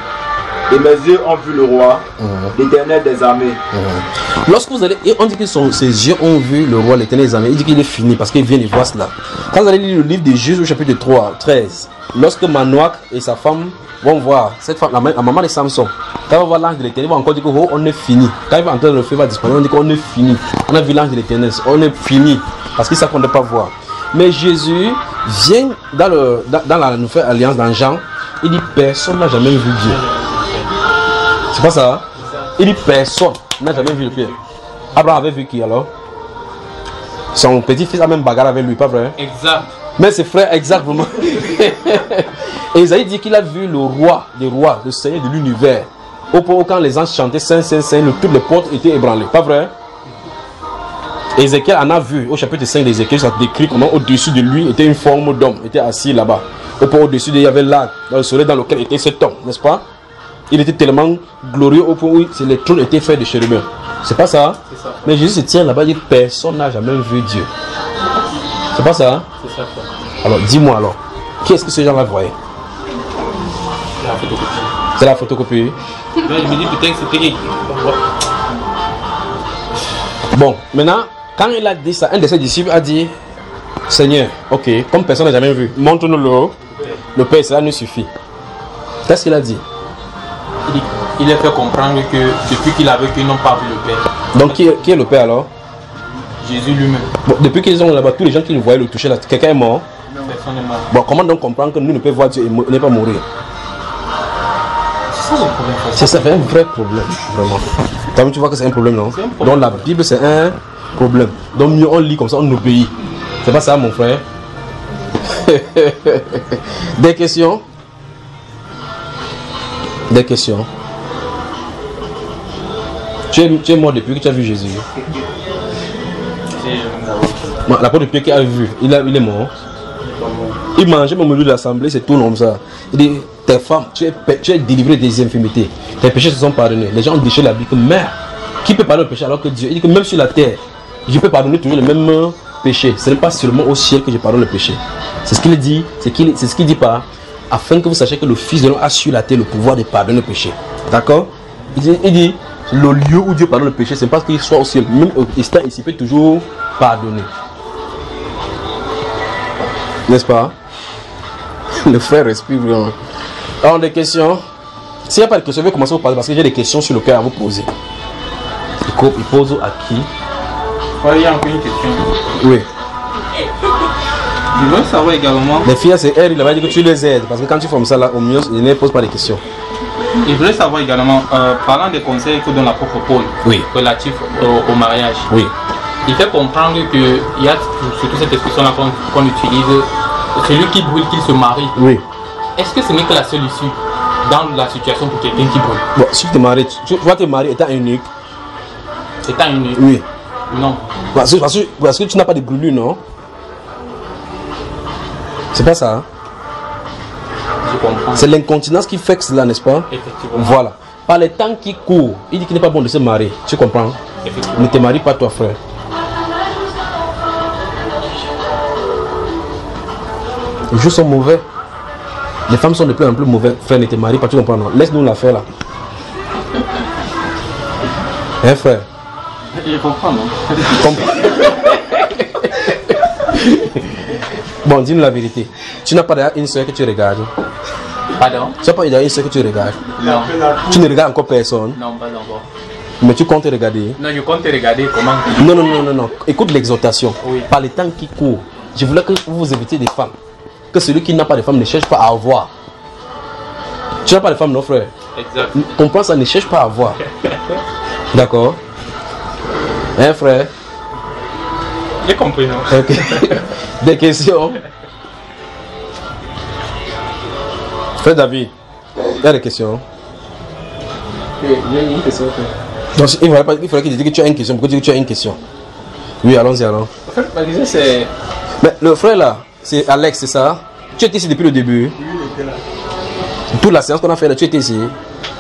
Speaker 3: Et mes yeux ont vu le roi, l'Éternel des armées.
Speaker 1: Lorsque vous allez, on dit que ses yeux ont vu le roi, l'Éternel des armées. Il dit qu'il est fini parce qu'il vient de voir cela. Quand vous allez lire le livre de Juges au chapitre 3, 13, lorsque Manoach et sa femme vont voir cette femme, la maman de Samson, quand on va voir l'ange de l'Éternel, il va encore dire qu'on est fini. Quand il va entendre le feu va disparaître, on dit qu'on est fini. On a vu l'ange de l'Éternel, on est fini parce qu'ils savent qu'on ne peut pas voir. Mais Jésus vient dans la nouvelle alliance dans Jean, il dit personne n'a jamais vu Dieu. C'est pas ça? Il dit personne n'a jamais vu le Père. Abraham avait vu qui alors? Son petit-fils a même bagarre avec lui, pas vrai?
Speaker 8: Exact.
Speaker 1: Mais ses frères, exactement. Et Isaïe dit qu'il a vu le roi des rois, le Seigneur de l'univers. Au point où quand les anges chantaient Saint, Saint, Saint, toutes les portes étaient ébranlées, pas vrai? Ézéchiel en a vu, au chapitre 5 d'Ézéchiel, ça décrit comment au-dessus de lui était une forme d'homme, était assis là-bas. Au point au-dessus de lui, il y avait l'arc, dans le soleil dans lequel était cet homme, n'est-ce pas? Il était tellement glorieux au point où les trônes étaient faits de chérubins. C'est pas ça? C'est ça. Mais Jésus se tient là-bas et dit personne n'a jamais vu Dieu. C'est pas ça?
Speaker 8: C'est ça.
Speaker 1: Alors dis-moi alors, qu'est-ce que ces gens-là voyaient?
Speaker 8: La photocopie.
Speaker 1: C'est la photocopie?
Speaker 8: Je me dis peut-être que c'était...
Speaker 1: Bon, maintenant, quand il a dit ça, un de ses disciples a dit Seigneur, ok, comme personne n'a jamais vu, montre-nous le Père, cela nous suffit. Qu'est-ce qu'il a dit?
Speaker 8: Il a fait comprendre que depuis qu'il a vécu, ils n'ont pas vu le Père.
Speaker 1: Donc qui est le Père alors?
Speaker 8: Jésus lui-même.
Speaker 1: Bon, depuis qu'ils sont là-bas, tous les gens qui le voyaient le toucher, quelqu'un est mort?
Speaker 8: Personne n'est mort.
Speaker 1: Bon, comment donc comprendre que nous ne pouvons voir Dieu et n'est pas mourir?
Speaker 8: C'est ça le problème.
Speaker 1: C'est ça, c'est un vrai problème, vraiment. Toi, tu vois que c'est un problème, non? Donc la Bible, c'est un problème. Donc mieux on lit comme ça, on obéit. C'est pas ça, mon frère? Des questions? Des questions? Tu es mort depuis que tu as vu Jésus? Bon, l'apôtre Pierre qui a vu, il est mort. Il mangeait au milieu de l'assemblée, c'est tout comme ça. Il dit, tes femmes, tu es délivré des infirmités. Tes péchés se sont pardonnés. Les gens ont déchiré la Bible que merde, qui peut pardonner le péché alors que Dieu? Il dit que même sur la terre, je peux pardonner toujours le même péché. Ce n'est pas seulement au ciel que je pardonne le péché. C'est ce qu'il dit, c'est ce qu'il dit pas, afin que vous sachiez que le Fils de l'homme a sur la terre le pouvoir de pardonner le péché. D'accord? Il dit, le lieu où Dieu pardonne le péché, c'est pas qu'il soit au ciel. Même instant ici, il peut toujours pardonner. N'est-ce pas? Le frère respire vraiment. Alors, des questions? S'il n'y a pas de questions, je vais commencer à vous parler parce que j'ai des questions sur le cœur à vous poser. Il pose à qui?
Speaker 8: Il y a encore une question.
Speaker 1: Oui.
Speaker 8: Je veux savoir également.
Speaker 1: Les filles, c'est elle, il va dire que tu les aides. Parce que quand tu fais ça, là, au mieux, il ne pose pas de questions.
Speaker 8: Je voulais savoir également, parlant des conseils que donne l'apôtre Paul,
Speaker 1: oui,
Speaker 8: relatifs au mariage.
Speaker 1: Oui.
Speaker 8: Il fait comprendre qu'il y a surtout cette expression-là qu'on utilise, celui qui brûle, qu'il se marie.
Speaker 1: Oui.
Speaker 8: Est-ce que ce n'est que la seule issue dans la situation pour quelqu'un qui brûle?
Speaker 1: Bon, si tu te maries, tu vas te marier étant unique.
Speaker 8: Étant unique?
Speaker 1: Oui.
Speaker 8: Non.
Speaker 1: Parce que tu n'as pas de brûlure, non? C'est pas ça, hein?
Speaker 8: Je comprends.
Speaker 1: C'est l'incontinence qui fait que cela, n'est-ce pas?
Speaker 8: Effectivement.
Speaker 1: Voilà. Par les temps qui courent, il dit qu'il n'est pas bon de se marier. Tu comprends?
Speaker 8: Effectivement.
Speaker 1: Ne te marie pas, toi, frère. Les jours sont mauvais. Les femmes sont de plus en plus mauvaises. Frère, ne te marie pas, tu comprends? Non? Laisse-nous la faire là. Hein, frère?
Speaker 8: Je comprends, non?
Speaker 1: Bon, dis-nous la vérité. Tu n'as pas d'ailleurs une soeur que tu regardes?
Speaker 8: Pardon?
Speaker 1: Tu n'as pas d'ailleurs une soeur que tu regardes?
Speaker 8: Non.
Speaker 1: Tu ne regardes encore personne?
Speaker 8: Non, pas encore.
Speaker 1: Mais tu comptes regarder?
Speaker 8: Non, je compte regarder comment...
Speaker 1: Non. Écoute l'exhortation.
Speaker 8: Oui.
Speaker 1: Par les temps qui courent, je voulais que vous évitiez des femmes. Que celui qui n'a pas de femme ne cherche pas à avoir. Tu n'as pas de femme, non, frère?
Speaker 8: Exact.
Speaker 1: Comprends ça, ne cherche pas à avoir. D'accord? Hein, frère?
Speaker 8: J'ai compris, non?
Speaker 1: Okay. Des questions? Frère David, il y a des questions?
Speaker 9: J'ai une question.
Speaker 1: Donc, il faudrait qu'il dise que tu as une question. Pourquoi tu dis que tu as une question? Oui, allons-y alors.
Speaker 9: En fait, ma question c'est...
Speaker 1: Mais le frère là, c'est Alex, c'est ça? Tu étais ici depuis le début?
Speaker 2: Oui, il était là.
Speaker 1: Toute la séance qu'on a fait là, tu étais ici?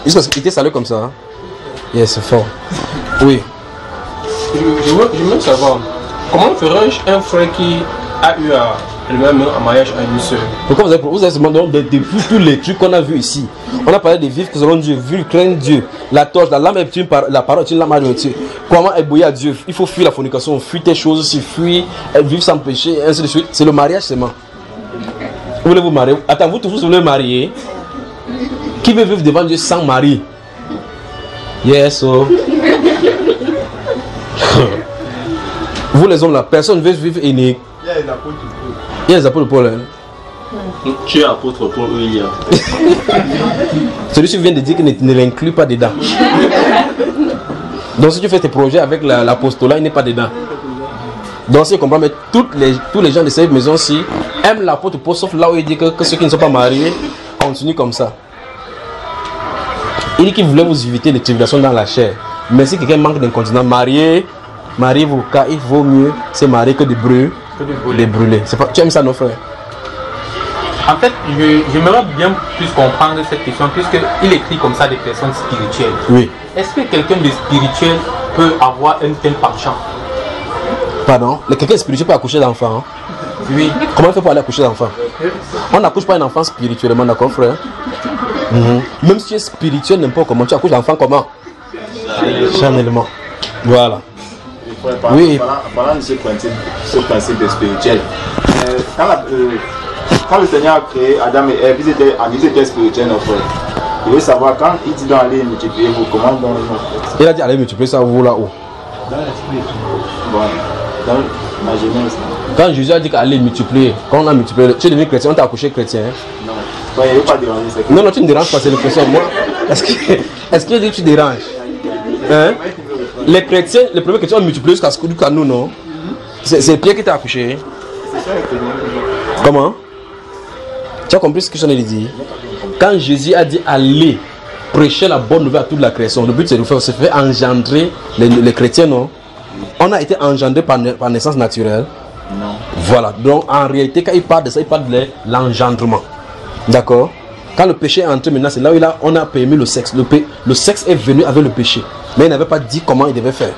Speaker 1: Juste parce qu'il était salué comme ça? Yes, c'est fort. Oui.
Speaker 9: Je veux savoir, comment ferais-je un frère qui a eu le même mariage à une soeur?
Speaker 1: Pourquoi vous avez demandé de tous les trucs qu'on a vus ici? On a parlé de vivre selon Dieu, vivre craindre Dieu. La torche, la lame est une la parole est une lame à Dieu. Comment éblouir à Dieu? Il faut fuir la fornication, fuir tes choses aussi, fuir, vivre sans péché, ainsi de suite. C'est le mariage seulement. Vous voulez vous marier? Attends, vous tous vous voulez marier? Qui veut vivre devant Dieu sans mari? Yes, oh. Vous les hommes là, personne ne veut vivre unique.
Speaker 2: Il y a les apôtres Paul.
Speaker 1: Il y a les apôtres Paul. Hein?
Speaker 9: Tu es apôtre Paul où il y a.
Speaker 1: Celui-ci vient de dire qu'il ne l'inclut pas dedans. Donc si tu fais tes projets avec l'apostolat, il n'est pas dedans. Donc si tu comprends, mais tous les gens de cette maison-ci aiment l'apôtre Paul, sauf là où il dit que ceux qui ne sont pas mariés continuent comme ça. Il dit qu'il voulait vous éviter les tribulations dans la chair. Mais si quelqu'un manque d'incontinence, mariez-vous, car il vaut mieux se marier que de brûler. Tu aimes ça, nos frères?
Speaker 8: En fait, j'aimerais bien plus comprendre cette question, puisqu'il écrit comme ça des personnes spirituelles.
Speaker 1: Oui.
Speaker 8: Est-ce que quelqu'un de spirituel peut avoir un tel penchant?
Speaker 1: Pardon? Quelqu'un spirituel peut accoucher d'enfants? Hein?
Speaker 8: Oui.
Speaker 1: Comment il fait pour aller accoucher d'enfants? On n'accouche pas un enfant spirituellement, d'accord, frère? Même si tu es spirituel, n'importe comment, tu accouches d'enfant comment? Chanellement. Voilà.
Speaker 3: frère,
Speaker 1: Oui.
Speaker 3: parlant de ce principe spirituel, quand le Seigneur a créé Adam et Ève, ils étaient spirituels, nos frères. Il veut savoir, quand il dit d'aller multiplier, vous comment dans le monde?
Speaker 1: Il a dit allez multiplier ça, vous là-haut.
Speaker 3: Dans l'esprit. Bon, dans la Genèse.
Speaker 1: Quand Jésus a dit qu'aller multiplier, quand on a multiplié, tu es devenu chrétien, on t'a accouché chrétien.
Speaker 3: Non. Bon, il ne veut pas déranger.
Speaker 1: Non, tu ne déranges pas, c'est le chrétien. Moi, est-ce qu'il dit que tu déranges? Hein? Les chrétiens, les premiers chrétiens ont multiplié jusqu'à nous, non? C'est Pierre qui t'a accouché. Comment? Tu as compris ce que je viens de dire? Quand Jésus a dit aller prêcher la bonne nouvelle à toute la création, le but c'est de faire engendrer les chrétiens, non? On a été engendré par naissance naturelle.
Speaker 3: Non.
Speaker 1: Voilà. Donc en réalité, quand il parle de ça, il parle de l'engendrement. D'accord? Quand le péché est entré maintenant, c'est là où on a permis le sexe. Le sexe est venu avec le péché. Mais il n'avait pas dit comment il devait faire.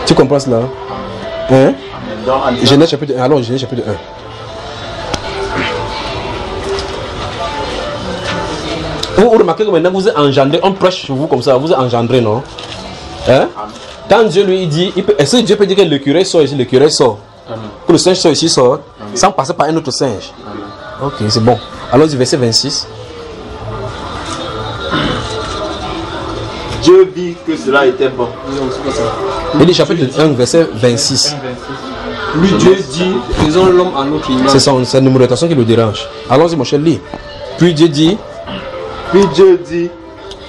Speaker 1: Tu comprends cela? Hein? Genèse chapitre 1. Alors, Genèse chapitre 1. Vous remarquez que maintenant vous êtes engendré, on prêche sur vous comme ça, vous êtes engendré, non? Hein? Quand Dieu lui dit, est-ce que Dieu peut dire que l'écureuil sort ici, l'écureuil sort? Que le singe sort ici, sort, sans passer par un autre singe? Ok, c'est bon. Alors, du verset 26.
Speaker 3: Dieu vit que cela était bon.
Speaker 1: Il dit chapitre 1, verset 26.
Speaker 10: Lui, Dieu dit, faisons l'homme en notre image.
Speaker 1: C'est sa numérotation qui le dérange. Allons-y, mon cher, lis. Puis Dieu dit,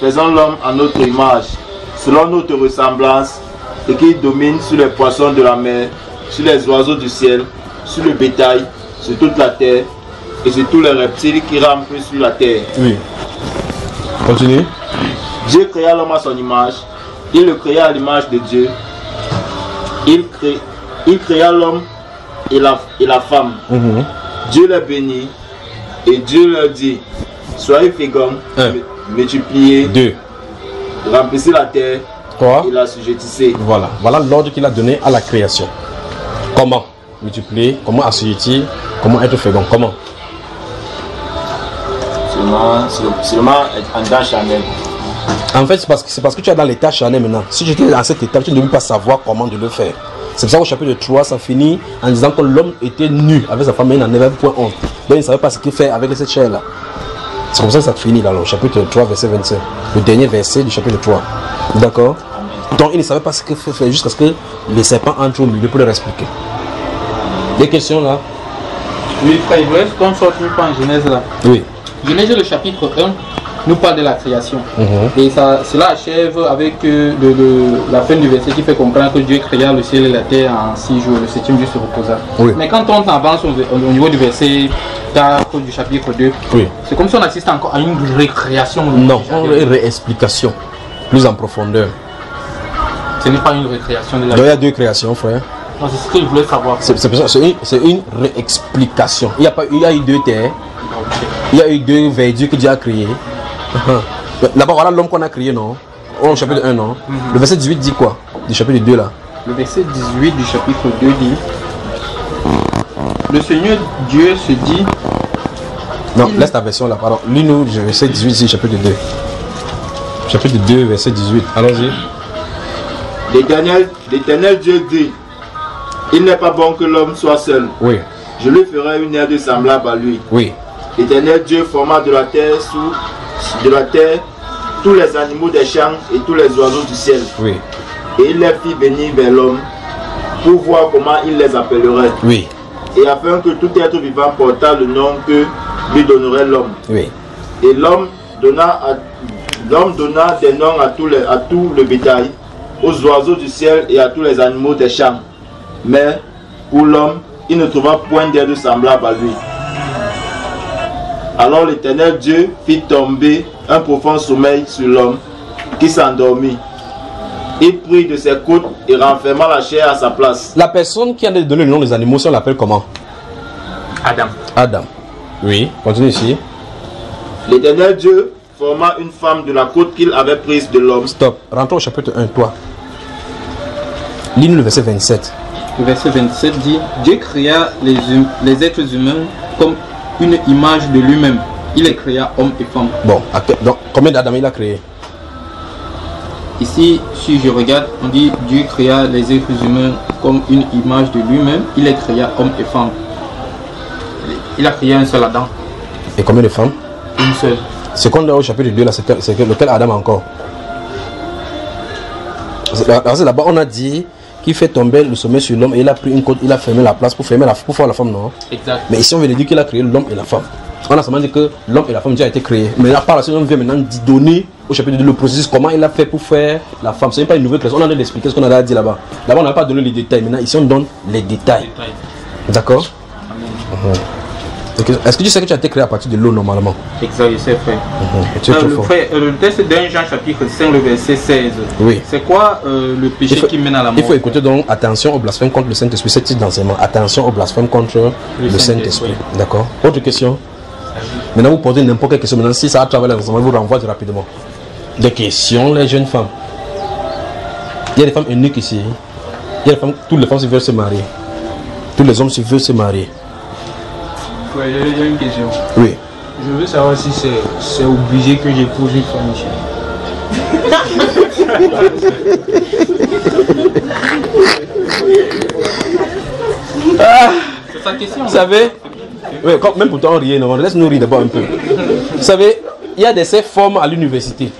Speaker 3: faisons l'homme en notre image, selon notre ressemblance, et qu'il domine sur les poissons de la mer, sur les oiseaux du ciel, sur le bétail, sur toute la terre, et sur tous les reptiles qui rampent sur la terre.
Speaker 1: Oui. Continue.
Speaker 3: Dieu créa l'homme à son image, il le créa à l'image de Dieu. Il créa l'homme et la femme. Dieu les bénit, et Dieu leur dit, soyez féconds, multipliez,
Speaker 1: 2,
Speaker 3: remplissez la terre,
Speaker 1: 3,
Speaker 3: et l'assujettissez.
Speaker 1: Voilà l'ordre qu'il a donné à la création. Comment multiplier, comment assujettir, comment être fécond, comment?
Speaker 3: Seulement en temps charnel.
Speaker 1: En fait, c'est parce que tu es dans l'état charnel maintenant. Si tu étais dans cette étape, tu ne peux pas savoir comment de le faire. C'est pour ça qu'au chapitre 3, ça finit en disant que l'homme était nu avec sa femme, mais il n'en avait point honte. Donc il ne savait pas ce qu'il fait avec cette chair-là. C'est comme ça que ça finit là, le chapitre 3, verset 25. Le dernier verset du chapitre 3. D'accord? Donc il ne savait pas ce qu'il fait jusqu'à ce que les serpents entrent au milieu pour leur expliquer. Des questions là?
Speaker 8: Oui, frère, il reste qu'on sorte un peu en Genèse là.
Speaker 1: Oui.
Speaker 8: Genèse, le chapitre 1, nous parle de la création. Et cela achève avec la fin du verset qui fait comprendre que Dieu créa le ciel et la terre en 6 jours, le 7e jour se reposa. Oui. Mais quand on avance au niveau du verset 4 du chapitre 2, oui, c'est comme si on assiste encore à une récréation.
Speaker 1: Non, une réexplication, plus en profondeur.
Speaker 8: Ce n'est pas une récréation de la.
Speaker 1: Donc il y a 2 créations, frère.
Speaker 8: Non, c'est ce que je voulais savoir.
Speaker 1: C'est une réexplication. Il y a eu 2 terres. Okay. Il y a eu 2 verdures que Dieu a créées. Là-bas, voilà l'homme qu'on a créé, non? Au chapitre 1, non? Le verset 18 dit quoi? Du chapitre 2 là.
Speaker 8: Le verset 18 du chapitre 2 dit: le Seigneur Dieu se dit.
Speaker 1: Non, laisse ta version là, pardon. Lis-nous le verset 18 du chapitre 2. Chapitre 2, verset 18. Allons-y.
Speaker 3: L'Éternel Dieu dit: il n'est pas bon que l'homme soit seul.
Speaker 1: Oui.
Speaker 3: Je lui ferai une aide semblable à lui.
Speaker 1: Oui.
Speaker 3: L'Éternel Dieu forma de la terre tous les animaux des champs et tous les oiseaux du ciel.
Speaker 1: Oui.
Speaker 3: Et il les fit venir vers l'homme pour voir comment il les appellerait.
Speaker 1: Oui.
Speaker 3: Et afin que tout être vivant portât le nom que lui donnerait l'homme.
Speaker 1: Oui.
Speaker 3: Et l'homme donna des noms à tout le bétail, aux oiseaux du ciel et à tous les animaux des champs. Mais pour l'homme, il ne trouva point d'aide semblable à lui. Alors l'Éternel Dieu fit tomber un profond sommeil sur l'homme qui s'endormit. Il prit de ses côtes et renferma la chair à sa place.
Speaker 1: La personne qui a donné le nom des animaux, on l'appelle comment?
Speaker 8: Adam.
Speaker 1: Adam. Oui, continue ici.
Speaker 3: L'Éternel Dieu forma une femme de la côte qu'il avait prise de l'homme.
Speaker 1: Stop. Rentrons au chapitre 1, toi. Lis-nous le verset 27.
Speaker 8: Le verset 27 dit: Dieu créa les êtres humains comme une image de lui-même. Il les créa homme et femme.
Speaker 1: Bon, donc combien d'Adam il a créé?
Speaker 8: ici, si je regarde, on dit Dieu créa les êtres humains comme une image de lui-même. Il les créa hommes et femmes. Il a créé un seul Adam.
Speaker 1: Et combien de femmes?
Speaker 8: Une seule.
Speaker 1: Ce qu'on a au chapitre 2, là, c'est lequel Adam encore? Là-bas, on a dit qu'il fait tomber le sommet sur l'homme et il a pris une côte, il a fermé la place pour faire la femme, non?
Speaker 8: Exact.
Speaker 1: Mais ici, on veut dire qu'il a créé l'homme et la femme. On a seulement dit que l'homme et la femme ont déjà été créés. Mais là, par la suite, on vient maintenant donner au chapitre 2 le processus, comment il a fait pour faire la femme. Ce n'est pas une nouvelle création. On a d'expliquer ce qu'on a dit là-bas. Là-bas, on n'a pas donné les détails. Maintenant, ici, on donne les détails. D'accord? Est-ce que tu sais que tu as été créé à partir de l'eau normalement?
Speaker 8: Exact, je sais, frère. Le texte d'un Jean chapitre 5, le verset 16.
Speaker 1: Oui.
Speaker 8: C'est quoi le péché qui mène à la mort?
Speaker 1: Il faut écouter donc attention au blasphème contre le Saint-Esprit. C'est titre d'enseignement. Attention au blasphème contre le Saint-Esprit. D'accord? Autre question? Maintenant, vous posez n'importe quelle question. Maintenant, si ça a travaillé l'enseignement, vous renvoie rapidement. Des questions, les jeunes femmes. Il y a des femmes uniques ici. Il y a des femmes, toutes les femmes veulent se marier. Tous les hommes veulent se marier.
Speaker 10: Ouais, j'ai une question.
Speaker 1: Oui.
Speaker 10: Je veux savoir si c'est obligé que j'épouse une femme ici.
Speaker 8: C'est sa question.
Speaker 1: Vous savez, oui, même pourtant on rit, non, laisse-nous rire d'abord un peu. Vous savez, il y a des formes à l'université.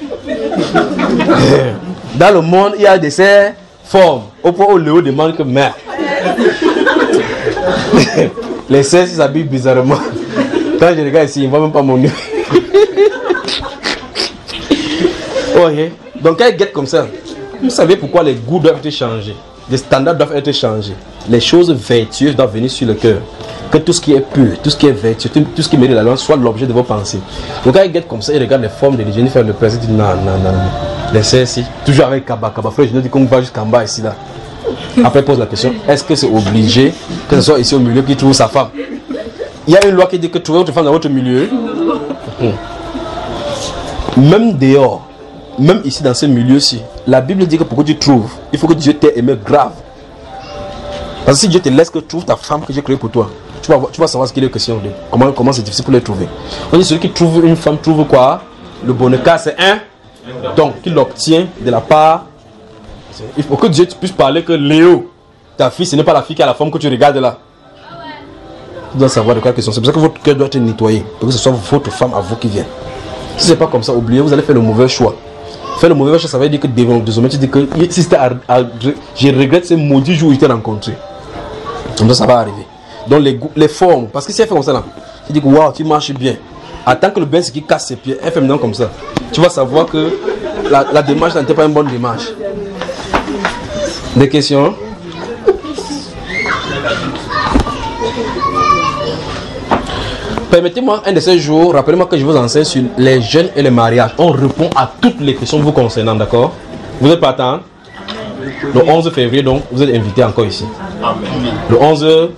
Speaker 1: Dans le monde, il y a des formes. Au point où Léo demande que merde. Les sœurs s'habillent bizarrement. Quand je regarde ici, ils ne voient même pas mon nez. Ok. Donc, quand ils guettent comme ça, vous savez pourquoi les goûts doivent être changés. Les standards doivent être changés. Les choses vertueuses doivent venir sur le cœur. Que tout ce qui est pur, tout ce qui est vertueux, tout ce qui mérite la loi soit l'objet de vos pensées. Donc, quand ils guettent comme ça, ils regardent les formes de l'hygiène, faire le président, ils disent non. Les sœurs ici, toujours avec Kaba. Frère, je nous dis qu'on va jusqu'en bas ici là. Après, pose la question, est-ce que c'est obligé que ce soit ici au milieu qui trouve sa femme? Il y a une loi qui dit que trouver votre femme dans votre milieu, même dehors, même ici dans ce milieu-ci, la Bible dit que pour que tu trouves, il faut que Dieu t'ait aimé grave. Parce que si Dieu te laisse que tu trouves ta femme que j'ai créée pour toi, tu vas savoir ce qu'il est question de comment c'est difficile pour les trouver. On dit celui qui trouve une femme trouve quoi? Le bonheur, car c'est un don qu'il obtient de la part. Il faut que Dieu puisse parler que Léo, ta fille, ce n'est pas la fille qui a la femme que tu regardes là. Tu dois savoir de quoi question. C'est pour ça que votre cœur doit être nettoyé. Pour que ce soit votre femme à vous qui vient. Si ce n'est pas comme ça, oubliez, vous allez faire le mauvais choix. Faire le mauvais choix, ça veut dire que désormais tu dis que si c'était je regrette ces maudits jours où je t'ai rencontré. Comme ça va arriver. Donc les formes, parce que si elle fait comme ça là, tu dis que waouh, tu marches bien. Attends que le bain qui casse ses pieds, elle fait maintenant comme ça. Tu vas savoir que la démarche n'était pas une bonne démarche. Des questions? Permettez-moi un de ces jours, rappelez-moi que je vous enseigne sur les jeunes et les mariages. On répond à toutes les questions vous concernant, d'accord? Vous êtes partant? Le 11 février, donc, vous êtes invité encore ici. Le 11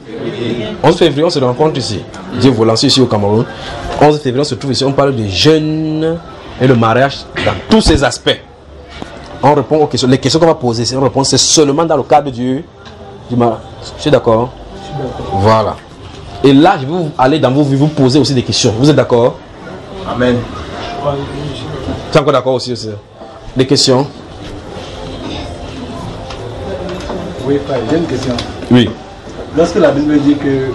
Speaker 1: février, on se rencontre ici. Dieu vous lance ici au Cameroun. 11 février, on se trouve ici. On parle des jeunes et le mariage dans tous ses aspects. On répond aux questions. Les questions qu'on va poser, c'est seulement dans le cadre du mariage. Je suis d'accord? Voilà. Et là, je vais aller dans vos vies, vous poser aussi des questions. Vous êtes d'accord?
Speaker 3: Amen.
Speaker 1: Tu es encore d'accord aussi? Des questions?
Speaker 11: Oui, frère, j'ai une question.
Speaker 1: Oui.
Speaker 11: Lorsque la Bible dit que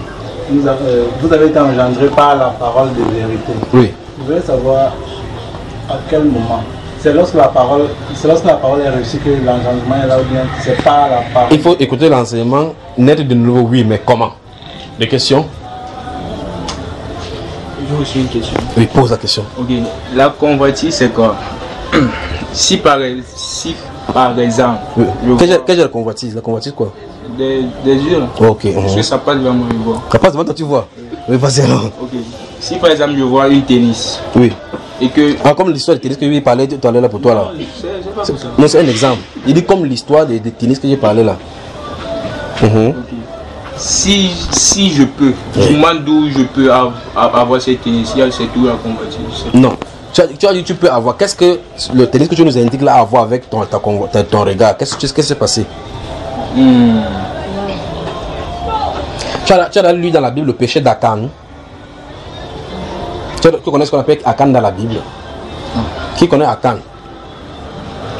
Speaker 11: vous avez été engendré par la parole de vérité,
Speaker 1: oui.
Speaker 11: Vous voulez savoir à quel moment? C'est lorsque la parole est réussie que l'engendrement est là ou bien c'est pas la parole?
Speaker 1: Il faut écouter l'enseignement, naître de nouveau, oui, mais comment? Des questions?
Speaker 10: J'ai aussi une question.
Speaker 1: Oui, pose la question.
Speaker 10: Ok, la convoitise c'est quoi? Si par exemple...
Speaker 1: Oui. Quelle est la convoitise? La convoitise quoi?
Speaker 10: Des yeux.
Speaker 1: Ok.
Speaker 10: Parce que ça passe devant moi, je vois.
Speaker 1: Ça passe devant toi, tu vois? Oui, vas-y alors.
Speaker 10: Ok. Si par exemple je vois une tennis.
Speaker 1: Oui.
Speaker 10: Et que...
Speaker 1: Ah, comme l'histoire de tennis que je parlais tout à l'heure là pour toi là. Non, c'est un exemple. Il dit comme l'histoire de tennis que j'ai parlé là.
Speaker 10: Okay. Si je peux, je demande d'où je peux avoir cette tennis, c'est tout la convoitise.
Speaker 1: Non. Tu as dit tu peux avoir. Qu'est-ce que le tennis que tu nous indiques là à voir avec ton regard? Qu'est-ce qui s'est passé? Tu as lu dans la Bible le péché d'Akan. Tu connais ce qu'on appelle Akan dans la Bible? Qui connaît Akan?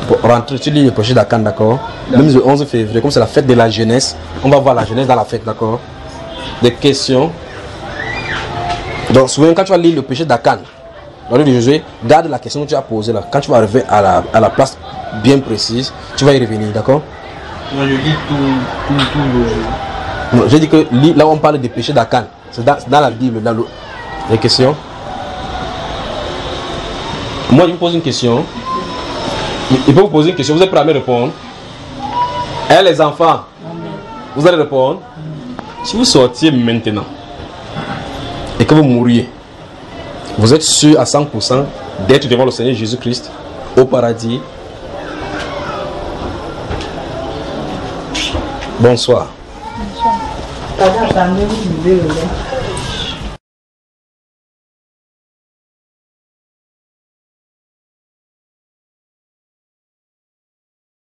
Speaker 1: pour rentrer, tu lis le péché d'Akan, d'accord? Même le 11 février, comme c'est la fête de la jeunesse, on va voir la jeunesse dans la fête, d'accord? Des questions. Donc, souvent, quand tu vas lire le péché d'Akan, dans le livre de Josué, garde la question que tu as posée là. Quand tu vas arriver à la place bien précise, tu vas y revenir, d'accord?
Speaker 8: Non, je lis tout le...
Speaker 1: Non, j'ai dit que là, on parle des péchés d'Akan. C'est dans la Bible, dans les questions. Moi, je vous pose une question. Il peut vous poser une question, vous êtes prêts à me répondre? Eh les enfants, vous allez répondre? Si vous sortiez maintenant et que vous mouriez, vous êtes sûr à 100% d'être devant le Seigneur Jésus-Christ au paradis? Bonsoir.